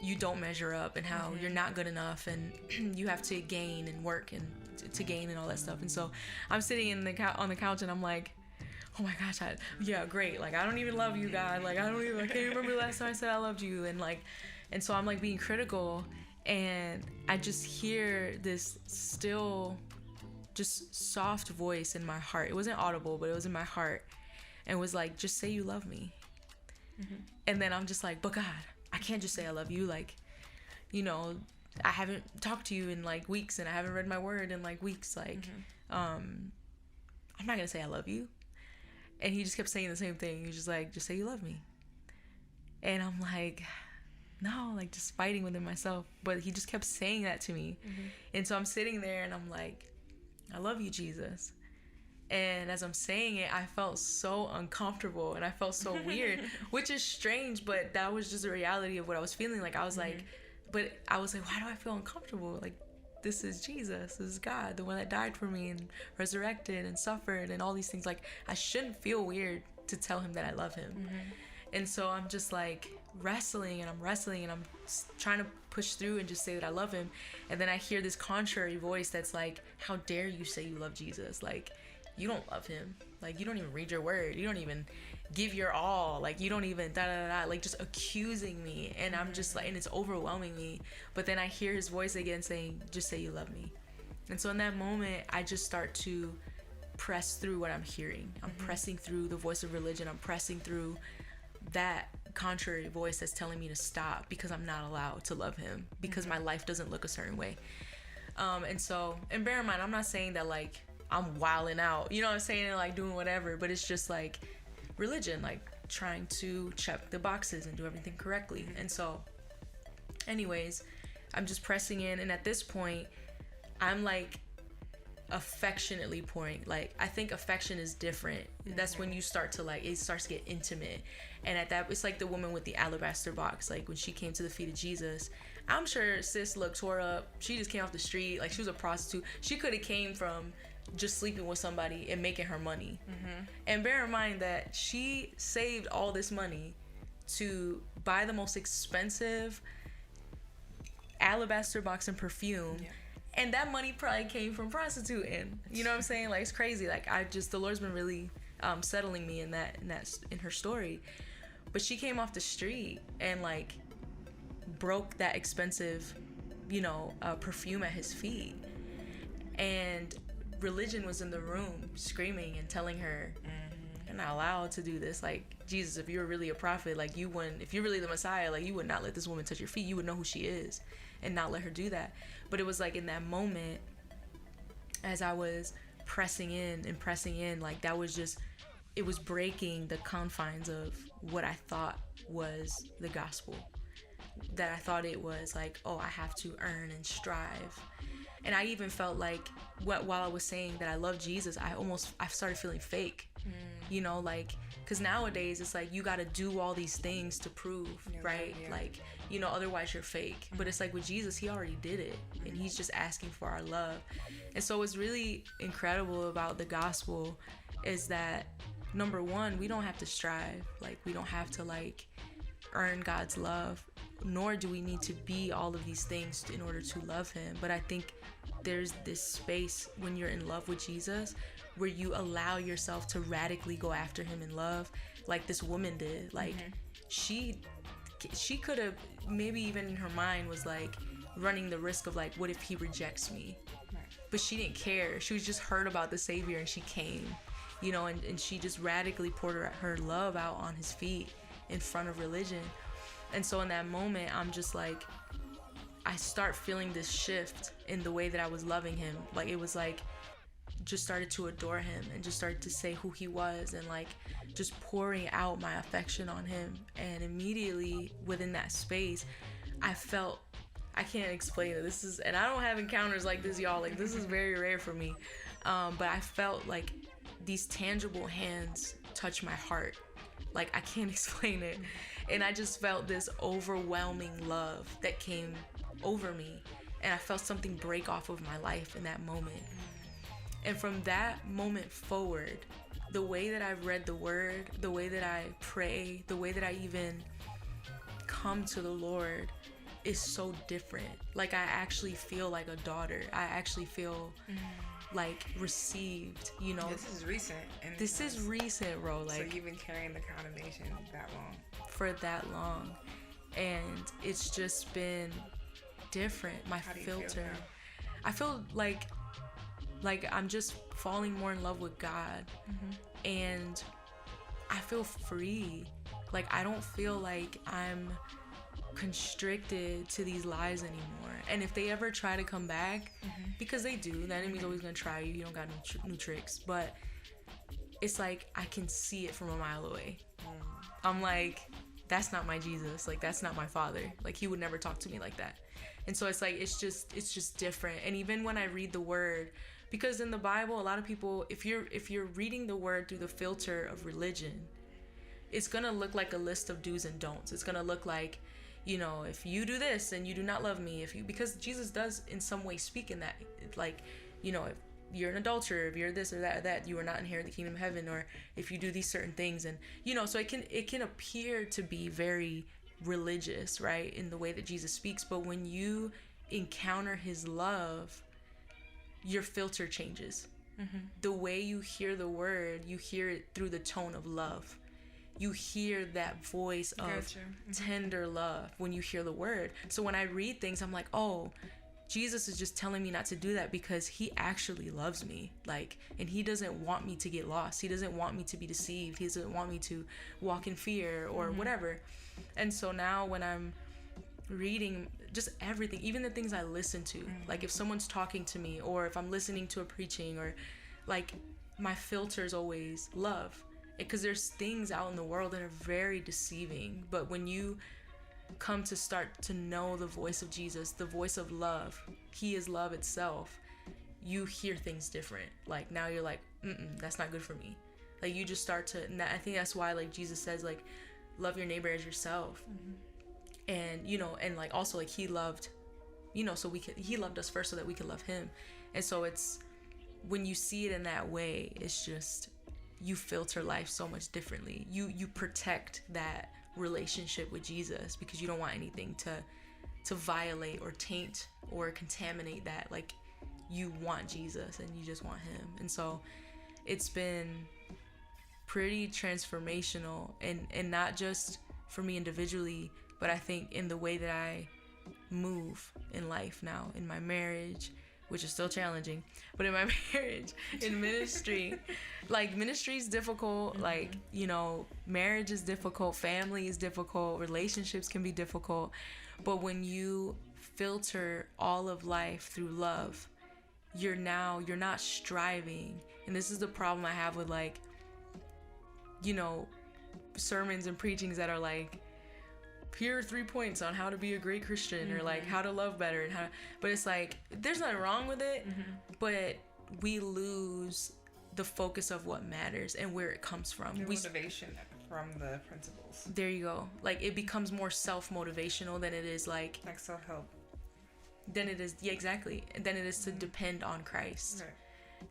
you don't measure up and how you're not good enough and you have to gain and work and to gain and all that stuff. And so I'm sitting on the couch and I'm like, oh my gosh, great. Like, I don't even love you, God. Like, I can't remember the last time I said I loved you. And so I'm like being critical, and I just hear this still just soft voice in my heart. It wasn't audible, but it was in my heart, and was like, just say you love me. And then I'm just like, but God, I can't just say I love you. Like, I haven't talked to you in like weeks, and I haven't read my word in like weeks. Like, I'm not gonna say I love you. And he just kept saying the same thing. He was just like, just say you love me. And I'm like, no, like just fighting within myself. But he just kept saying that to me. And so I'm sitting there and I'm like, I love you, Jesus. And as I'm saying it, I felt so uncomfortable and I felt so weird, which is strange, but that was just the reality of what I was feeling. Like, I was like, why do I feel uncomfortable? Like, this is Jesus, this is God, the one that died for me and resurrected and suffered and all these things. Like, I shouldn't feel weird to tell him that I love him. And so I'm just like wrestling and I'm trying to push through and just say that I love him. And then I hear this contrary voice that's like, how dare you say you love Jesus? Like, you don't love him. Like, you don't even read your word. You don't even give your all. Like, you don't even like just accusing me. And I'm just like, and it's overwhelming me. But then I hear his voice again saying, just say you love me. And so in that moment, I just start to press through what I'm hearing. I'm pressing through the voice of religion. I'm pressing through that contrary voice that's telling me to stop because I'm not allowed to love him because my life doesn't look a certain way. And bear in mind, I'm not saying that like I'm wilding out, you know what I'm saying, and like doing whatever, but it's just like religion, like trying to check the boxes and do everything correctly. And so anyways, I'm just pressing in, and at this point I'm like affectionately pouring. Like, I think affection is different. That's when you start to like, it starts to get intimate. And at that, it's like the woman with the alabaster box. Like, when she came to the feet of Jesus, I'm sure sis looked tore up. She just came off the street. Like, she was a prostitute. She could have came from just sleeping with somebody and making her money. And bear in mind that she saved all this money to buy the most expensive alabaster box and perfume And that money probably came from prostituting. You know what I'm saying? Like, it's crazy. Like, the Lord's been really settling me in her story. But she came off the street and like broke that expensive, perfume at his feet. And religion was in the room screaming and telling her, you're not allowed to do this. Like, Jesus, if you're really a prophet, like, you wouldn't, if you're really the Messiah, like, you would not let this woman touch your feet. You would know who she is and not let her do that. But it was like in that moment, as I was pressing in, like, that was just, it was breaking the confines of what I thought was the gospel. That I thought it was like, oh, I have to earn and strive. And I even felt like, while I was saying that I love Jesus, I started feeling fake. Like, because nowadays it's like you got to do all these things to prove, right? Yeah. Like, otherwise you're fake. But it's like with Jesus, he already did it, and he's just asking for our love. And so what's really incredible about the gospel is that, number one, we don't have to strive. Like, we don't have to like earn God's love, nor do we need to be all of these things in order to love him. But I think there's this space when you're in love with Jesus where you allow yourself to radically go after him in love, like this woman did. Like, she could have, maybe even in her mind, was like running the risk of like, what if he rejects me? Right. But she didn't care. She was just heard about the Savior, and she came, and she just radically poured her love out on his feet in front of religion. And so in that moment, I'm just like, I start feeling this shift in the way that I was loving him. Like, it was like, just started to adore him and just started to say who he was, and like just pouring out my affection on him. And immediately within that space, I felt, I can't explain it. And I don't have encounters like this, y'all. Like, this is very rare for me. But I felt like these tangible hands touch my heart. Like, I can't explain it. And I just felt this overwhelming love that came over me. And I felt something break off of my life in that moment. And from that moment forward, the way that I've read the word, the way that I pray, the way that I even come to the Lord is so different. Like, I actually feel like a daughter. I actually feel like received, This is recent. This is recent, bro. Like, so you've been carrying the condemnation that long. For that long. And it's just been different. My filter. I feel like I'm just falling more in love with God. And I feel free. Like, I don't feel like I'm constricted to these lies anymore. And if they ever try to come back, because they do, the enemy's always gonna try you. You don't got new tricks. But it's like, I can see it from a mile away. I'm like, that's not my Jesus. Like, that's not my father. Like, he would never talk to me like that. And so it's like, it's just different. And even when I read the word, because in the Bible, a lot of people, if you're reading the word through the filter of religion, it's gonna look like a list of do's and don'ts. It's gonna look like, if you do this and you do not love me, because Jesus does in some way speak in that, like, if you're an adulterer, if you're this or that, you are not inherit the kingdom of heaven, or if you do these certain things. And so it can appear to be very religious, right, in the way that Jesus speaks. But when you encounter his love, your filter changes. The way you hear the word, you hear it through the tone of love. You hear that voice of tender love when you hear the word. So when I read things, I'm like, oh, Jesus is just telling me not to do that because he actually loves me. Like, and he doesn't want me to get lost. He doesn't want me to be deceived. He doesn't want me to walk in fear or whatever. And so now when I'm reading just everything, even the things I listen to, like if someone's talking to me, or if I'm listening to a preaching, or like, my filter is always love. Because there's things out in the world that are very deceiving. But when you come to start to know the voice of Jesus, the voice of love, he is love itself, you hear things different. Like, now you're like, that's not good for me. Like, you just start to, and I think that's why, like, Jesus says, like, love your neighbor as yourself. And and like, also, like, he loved, so he loved us first so that we could love him. And so it's, when you see it in that way, it's just, you filter life so much differently. You protect that relationship with Jesus because you don't want anything to to violate or taint or contaminate that. Like, you want Jesus and you just want him. And so it's been pretty transformational, and not just for me individually, but I think in the way that I move in life now, in my marriage, which is still challenging, but in my marriage, in ministry, like, ministry is difficult, like, you know, marriage is difficult, family is difficult, relationships can be difficult, but when you filter all of life through love, you're not striving. And this is the problem I have with, like, you know, sermons and preachings that are like, here are 3 points on how to be a great Christian, or like how to love better, and but it's like, there's nothing wrong with it, but we lose the focus of what matters and where it comes from. Motivation from the principles. There you go. Like, it becomes more self-motivational than it is like self-help. Than it is, yeah, exactly. Than it is to depend on Christ. Right.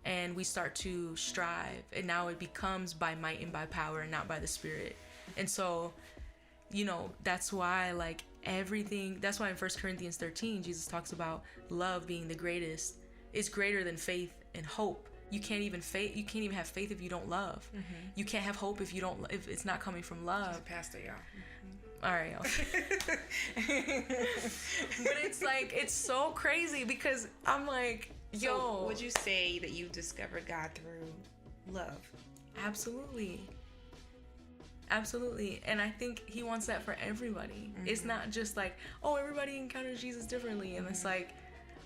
And we start to strive, and now it becomes by might and by power and not by the Spirit. And so, you know, that's why, like, everything, that's why in 1 Corinthians 13 Jesus talks about love being the greatest. It's greater than faith and hope. You can't even have faith if you don't love. You can't have hope if it's not coming from love. She's a pastor, y'all. All right, y'all. But it's like, it's so crazy, because I'm like, yo. So would you say that you've discovered God through love? Absolutely. And I think he wants that for everybody. It's not just like, oh, everybody encounters Jesus differently. And it's like,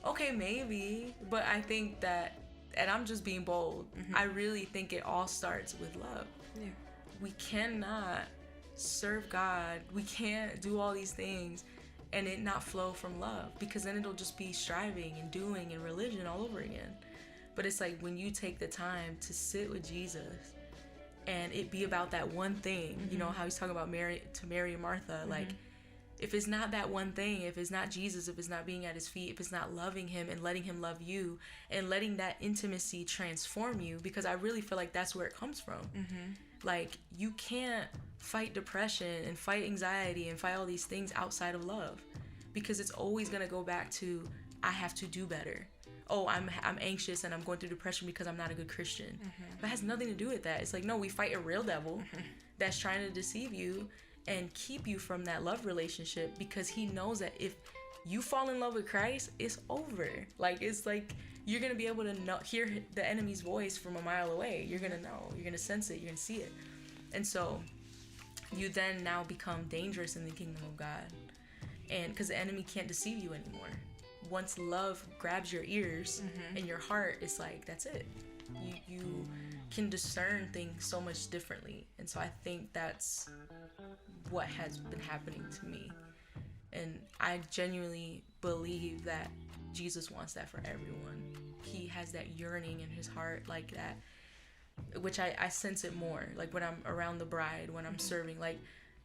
okay, maybe. But I think that, and I'm just being bold, I really think it all starts with love. Yeah. We cannot serve God. We can't do all these things and it not flow from love, because then it'll just be striving and doing and religion all over again. But it's like, when you take the time to sit with Jesus and it be about that one thing, you know how he's talking about Mary and Martha, like, if it's not that one thing, if it's not Jesus, if it's not being at his feet, if it's not loving him and letting him love you and letting that intimacy transform you, because I really feel like that's where it comes from. Like, you can't fight depression and fight anxiety and fight all these things outside of love, because it's always going to go back to, I have to do better. Oh, I'm anxious and I'm going through depression because I'm not a good Christian. But it has nothing to do with that. It's like, no, we fight a real devil that's trying to deceive you and keep you from that love relationship, because he knows that if you fall in love with Christ, it's over. Like, it's like, you're going to be able to hear the enemy's voice from a mile away. You're going to know, you're going to sense it, you're going to see it. And so you then now become dangerous in the kingdom of God. And because the enemy can't deceive you anymore. Once love grabs your ears and your heart, it's like, that's it. You can discern things so much differently. And so I think that's what has been happening to me. And I genuinely believe that Jesus wants that for everyone. He has that yearning in his heart like that, which I sense it more. Like, when I'm around the bride, when I'm serving, like,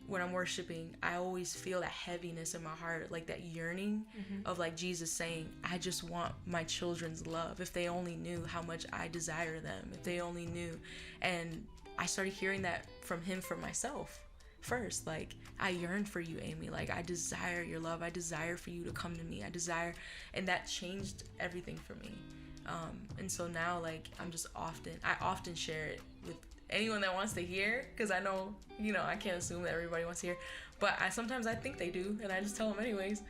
when I'm worshiping, I always feel that heaviness in my heart, like that yearning of, like, Jesus saying, I just want my children's love. If they only knew how much I desire them, if they only knew. And I started hearing that from him for myself first. Like, I yearn for you, Amy. Like, I desire your love. I desire for you to come to me. And that changed everything for me. And so now, like, I often share it with anyone that wants to hear, because I know, you know, I can't assume that everybody wants to hear, but sometimes I think they do, and I just tell them anyways.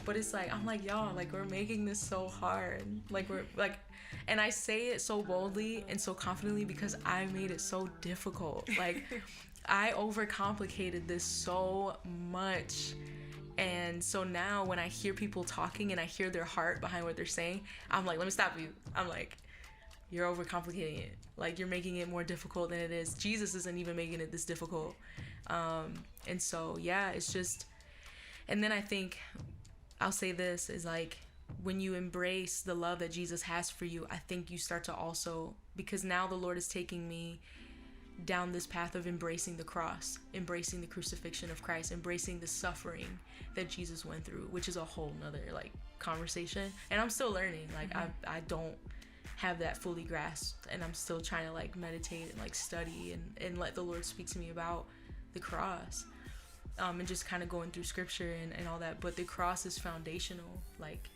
But it's like, I'm like, y'all, like, we're making this so hard. Like, we're like, and I say it so boldly and so confidently because I made it so difficult. Like, I overcomplicated this so much. And so now when I hear people talking and I hear their heart behind what they're saying, I'm like, let me stop you. I'm like, you're overcomplicating it. Like, you're making it more difficult than it is. Jesus isn't even making it this difficult. And so, yeah, it's just, and then I think I'll say this is, like, when you embrace the love that Jesus has for you, I think you start to also, because now the Lord is taking me down this path of embracing the cross, embracing the crucifixion of Christ, embracing the suffering that Jesus went through, which is a whole nother, like, conversation. And I'm still learning. Like, I don't have that fully grasped, and I'm still trying to, like, meditate and, like, study and let the Lord speak to me about the cross. and just kind of going through scripture and all that. But the cross is foundational. Like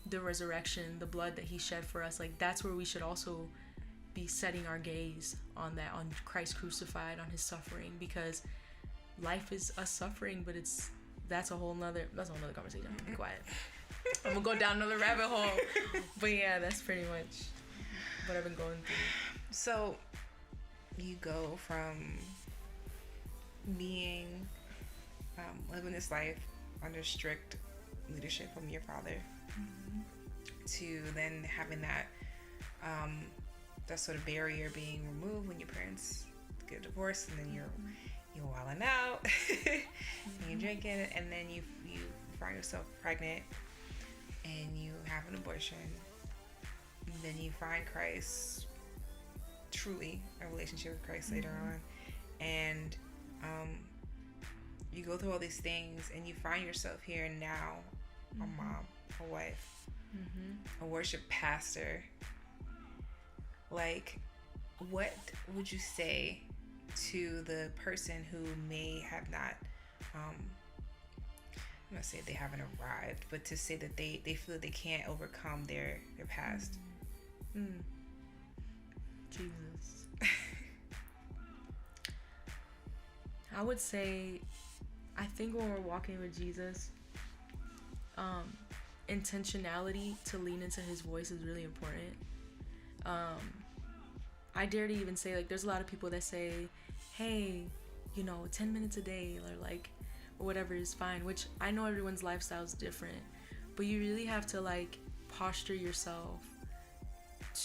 the resurrection, the blood that he shed for us, like that's where we should also be setting our gaze on that, on Christ crucified, on his suffering, because life is us suffering, but that's a whole nother conversation. Be quiet. I'm gonna go down another rabbit hole. But yeah, that's pretty much what I've been going through. So you go from being living this life under strict leadership from your father, to then having that sort of barrier being removed when your parents get divorced, and then you're wilding out and you're drinking, and then you find yourself pregnant and you have an abortion, and then you find Christ, truly a relationship with Christ later on, and you go through all these things and you find yourself here now, a mom, a wife, a worship pastor. Like, what would you say to the person who may have not, I'm gonna say they haven't arrived, but to say that they feel that they can't overcome their past? Jesus. I would say, I think when we're walking with Jesus, intentionality to lean into his voice is really important. I dare to even say, like, there's a lot of people that say, hey, 10 minutes a day, or whatever is fine, which I know everyone's lifestyle is different, but you really have to, like, posture yourself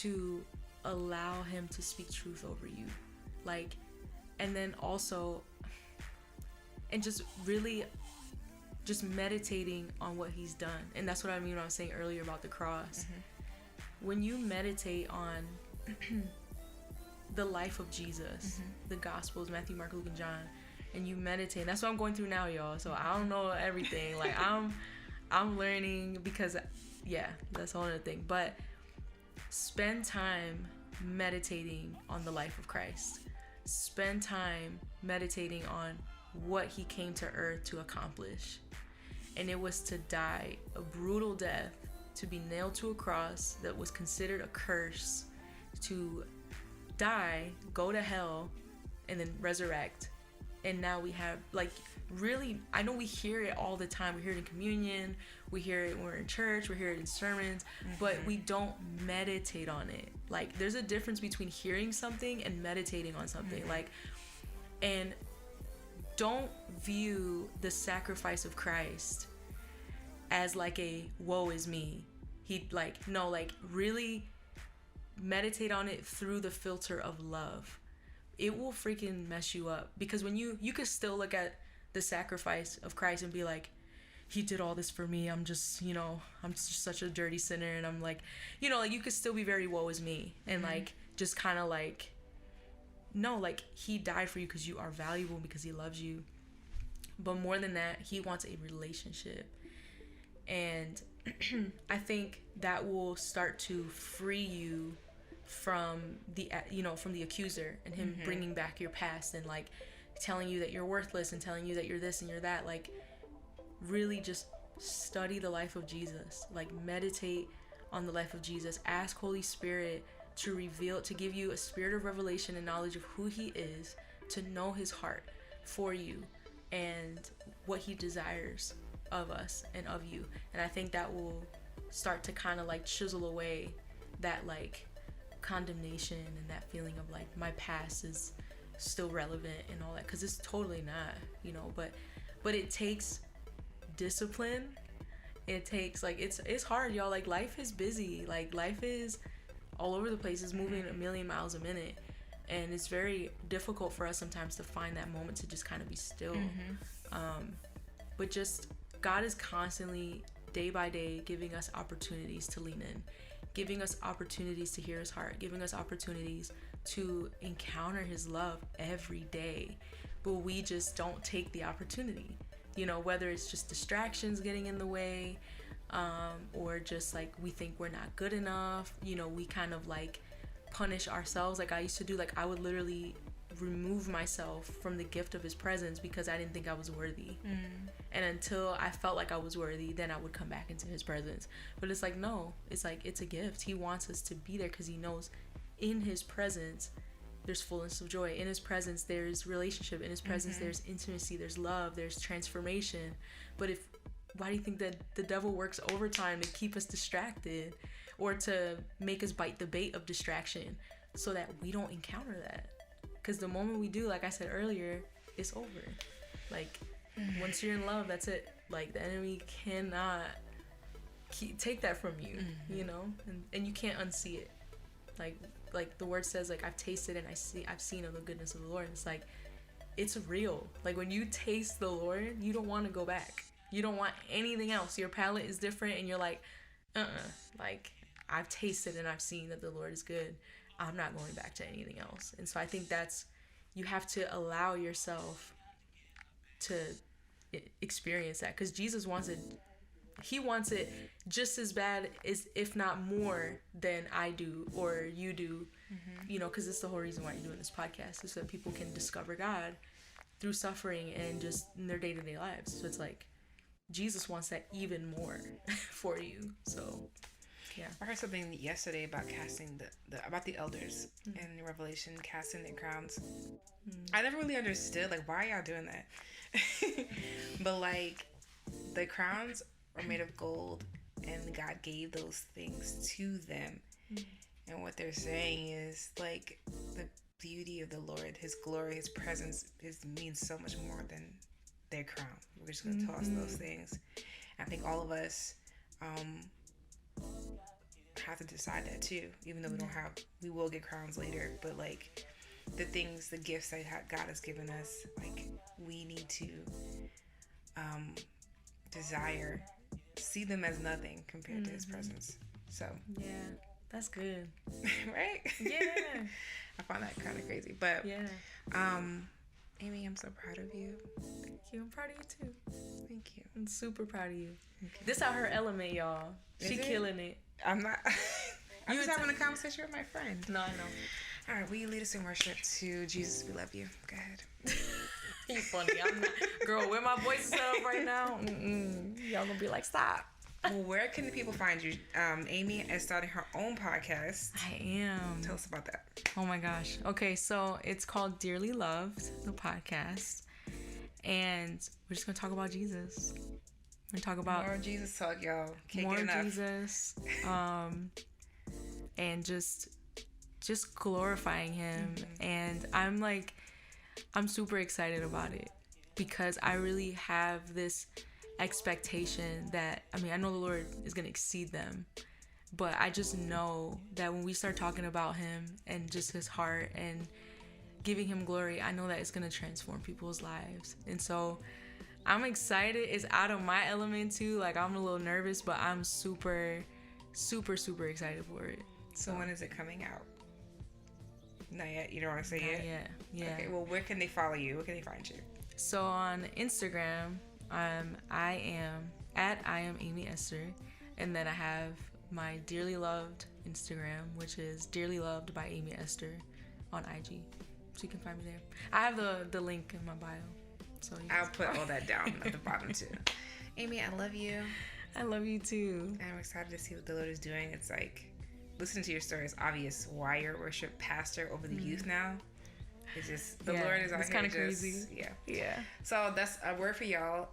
to allow him to speak truth over you. Like, and then also, and just really just meditating on what he's done. And that's what I mean when I was saying earlier about the cross. When you meditate on the life of Jesus, the Gospels, Matthew, Mark, Luke, and John, and you meditate, that's what I'm going through now, y'all. So I don't know everything. Like, I'm learning, because, yeah, that's a whole other thing. But spend time meditating on the life of Christ. Spend time meditating on what he came to earth to accomplish. And it was to die a brutal death, to be nailed to a cross that was considered a curse, to die, go to hell, and then resurrect. And now we have, like, really, I know we hear it all the time. We hear it in communion, we hear it when we're in church, we hear it in sermons, but we don't meditate on it. Like, there's a difference between hearing something and meditating on something. Like, and don't view the sacrifice of Christ as like a woe is me. Really meditate on it through the filter of love. It will freaking mess you up, because when you could still look at the sacrifice of Christ and be like, he did all this for me, I'm just such a dirty sinner, and I'm like, you could still be very woe is me, and like just kind of like, no, like, he died for you because you are valuable, because he loves you. But more than that, he wants a relationship. And I think that will start to free you from the accuser and him bringing back your past and, like, telling you that you're worthless and telling you that you're this and you're that. Like, really just study the life of Jesus. Like, meditate on the life of Jesus. Ask Holy Spirit to give you a spirit of revelation and knowledge of who he is, to know his heart for you and what he desires of us and of you. And I think that will start to kind of, like, chisel away that, like, condemnation and that feeling of, like, my past is still relevant and all that, because it's totally not, but it takes discipline. It takes, like, it's hard, y'all. Like, life is busy. Like, life is all over the place. Is moving a million miles a minute, and it's very difficult for us sometimes to find that moment to just kind of be still. But just, God is constantly, day by day, giving us opportunities to lean in, giving us opportunities to hear his heart, giving us opportunities to encounter his love every day. But we just don't take the opportunity, whether it's just distractions getting in the way, or just, like, we think we're not good enough. We kind of, like, punish ourselves. Like, I used to do, like, I would literally remove myself from the gift of his presence because I didn't think I was worthy. And until I felt like I was worthy, then I would come back into his presence. But it's like, no, it's like, it's a gift. He wants us to be there because he knows in his presence there's fullness of joy. In his presence there's relationship. In his presence there's intimacy, there's love, there's transformation. But why do you think that the devil works overtime to keep us distracted or to make us bite the bait of distraction so that we don't encounter that? Because the moment we do, like I said earlier, it's over. Like, once you're in love, that's it. Like, the enemy cannot take that from you, you know? And you can't unsee it. Like the word says, like, I've tasted and I've seen of the goodness of the Lord. And it's like, it's real. Like, when you taste the Lord, you don't want to go back. You don't want anything else. Your palate is different and you're like, like, I've tasted and I've seen that the Lord is good. I'm not going back to anything else. And so I think you have to allow yourself to experience that, because Jesus wants it. He wants it just as bad as, if not more than I do or you do, you know, because it's the whole reason why you're doing this podcast, is so that people can discover God through suffering and just in their day-to-day lives. So it's like, Jesus wants that even more for you. So yeah, I heard something yesterday about casting about the elders in Revelation, casting their crowns. I never really understood, like, why are y'all doing that? But like, the crowns are made of gold and God gave those things to them. And what they're saying is, like, the beauty of the Lord, his glory, his presence means so much more than their crown. We're just gonna toss those things. I think all of us have to decide that too, even though we will get crowns later, but like, the things, the gifts that God has given us, like, we need to see them as nothing compared to his presence. So yeah, that's good. Right? Yeah. I find that kind of crazy, but yeah. Amy, I'm so proud of you. Thank you. I'm proud of you too. Thank you. I'm super proud of you. Okay. This out her element, y'all. She killing it. I'm not. I'm just having a conversation with my friend. No, I know. All right, will you lead us in worship to Jesus, we love you? Go ahead. You funny. I'm not. Girl, where my voice is set up right now, y'all gonna be like, stop. Well, where can the people find you? Amy is starting her own podcast. I am. Tell us about that. Oh my gosh. Okay, so it's called Dearly Loved, the podcast. And we're just going to talk about Jesus. We're going to talk about more Jesus talk, y'all. Can't more get enough. Jesus. And just glorifying him. And I'm super excited about it, because I really have this expectation that, I mean, I know the Lord is going to exceed them, but I just know that when we start talking about him and just his heart and giving him glory, I know that it's going to transform people's lives. And so I'm excited. It's out of my element too. Like, I'm a little nervous, but I'm super, super, super excited for it. So when is it coming out? Not yet. You don't want to say Not yet? yet. Yeah. Okay, well, where can they follow you? Where can they find you? So on Instagram, I am Amy Esther, and then I have my Dearly Loved Instagram, which is Dearly Loved by Amy Esther on IG. So you can find me there. I have the link in my bio. So I'll put all that down at the bottom too. Amy, I love you. I love you too. And I'm excited to see what the Lord is doing. It's like, listening to your story, it's obvious why you're a worship pastor over the youth now. It's just, the Lord is out here. It's kind of crazy. Yeah. So that's a word for y'all.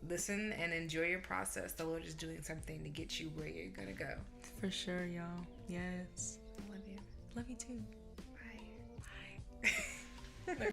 Listen and enjoy your process. The Lord is doing something to get you where you're gonna go. For sure, y'all. Yes. I love you. Love you too. Bye. Bye.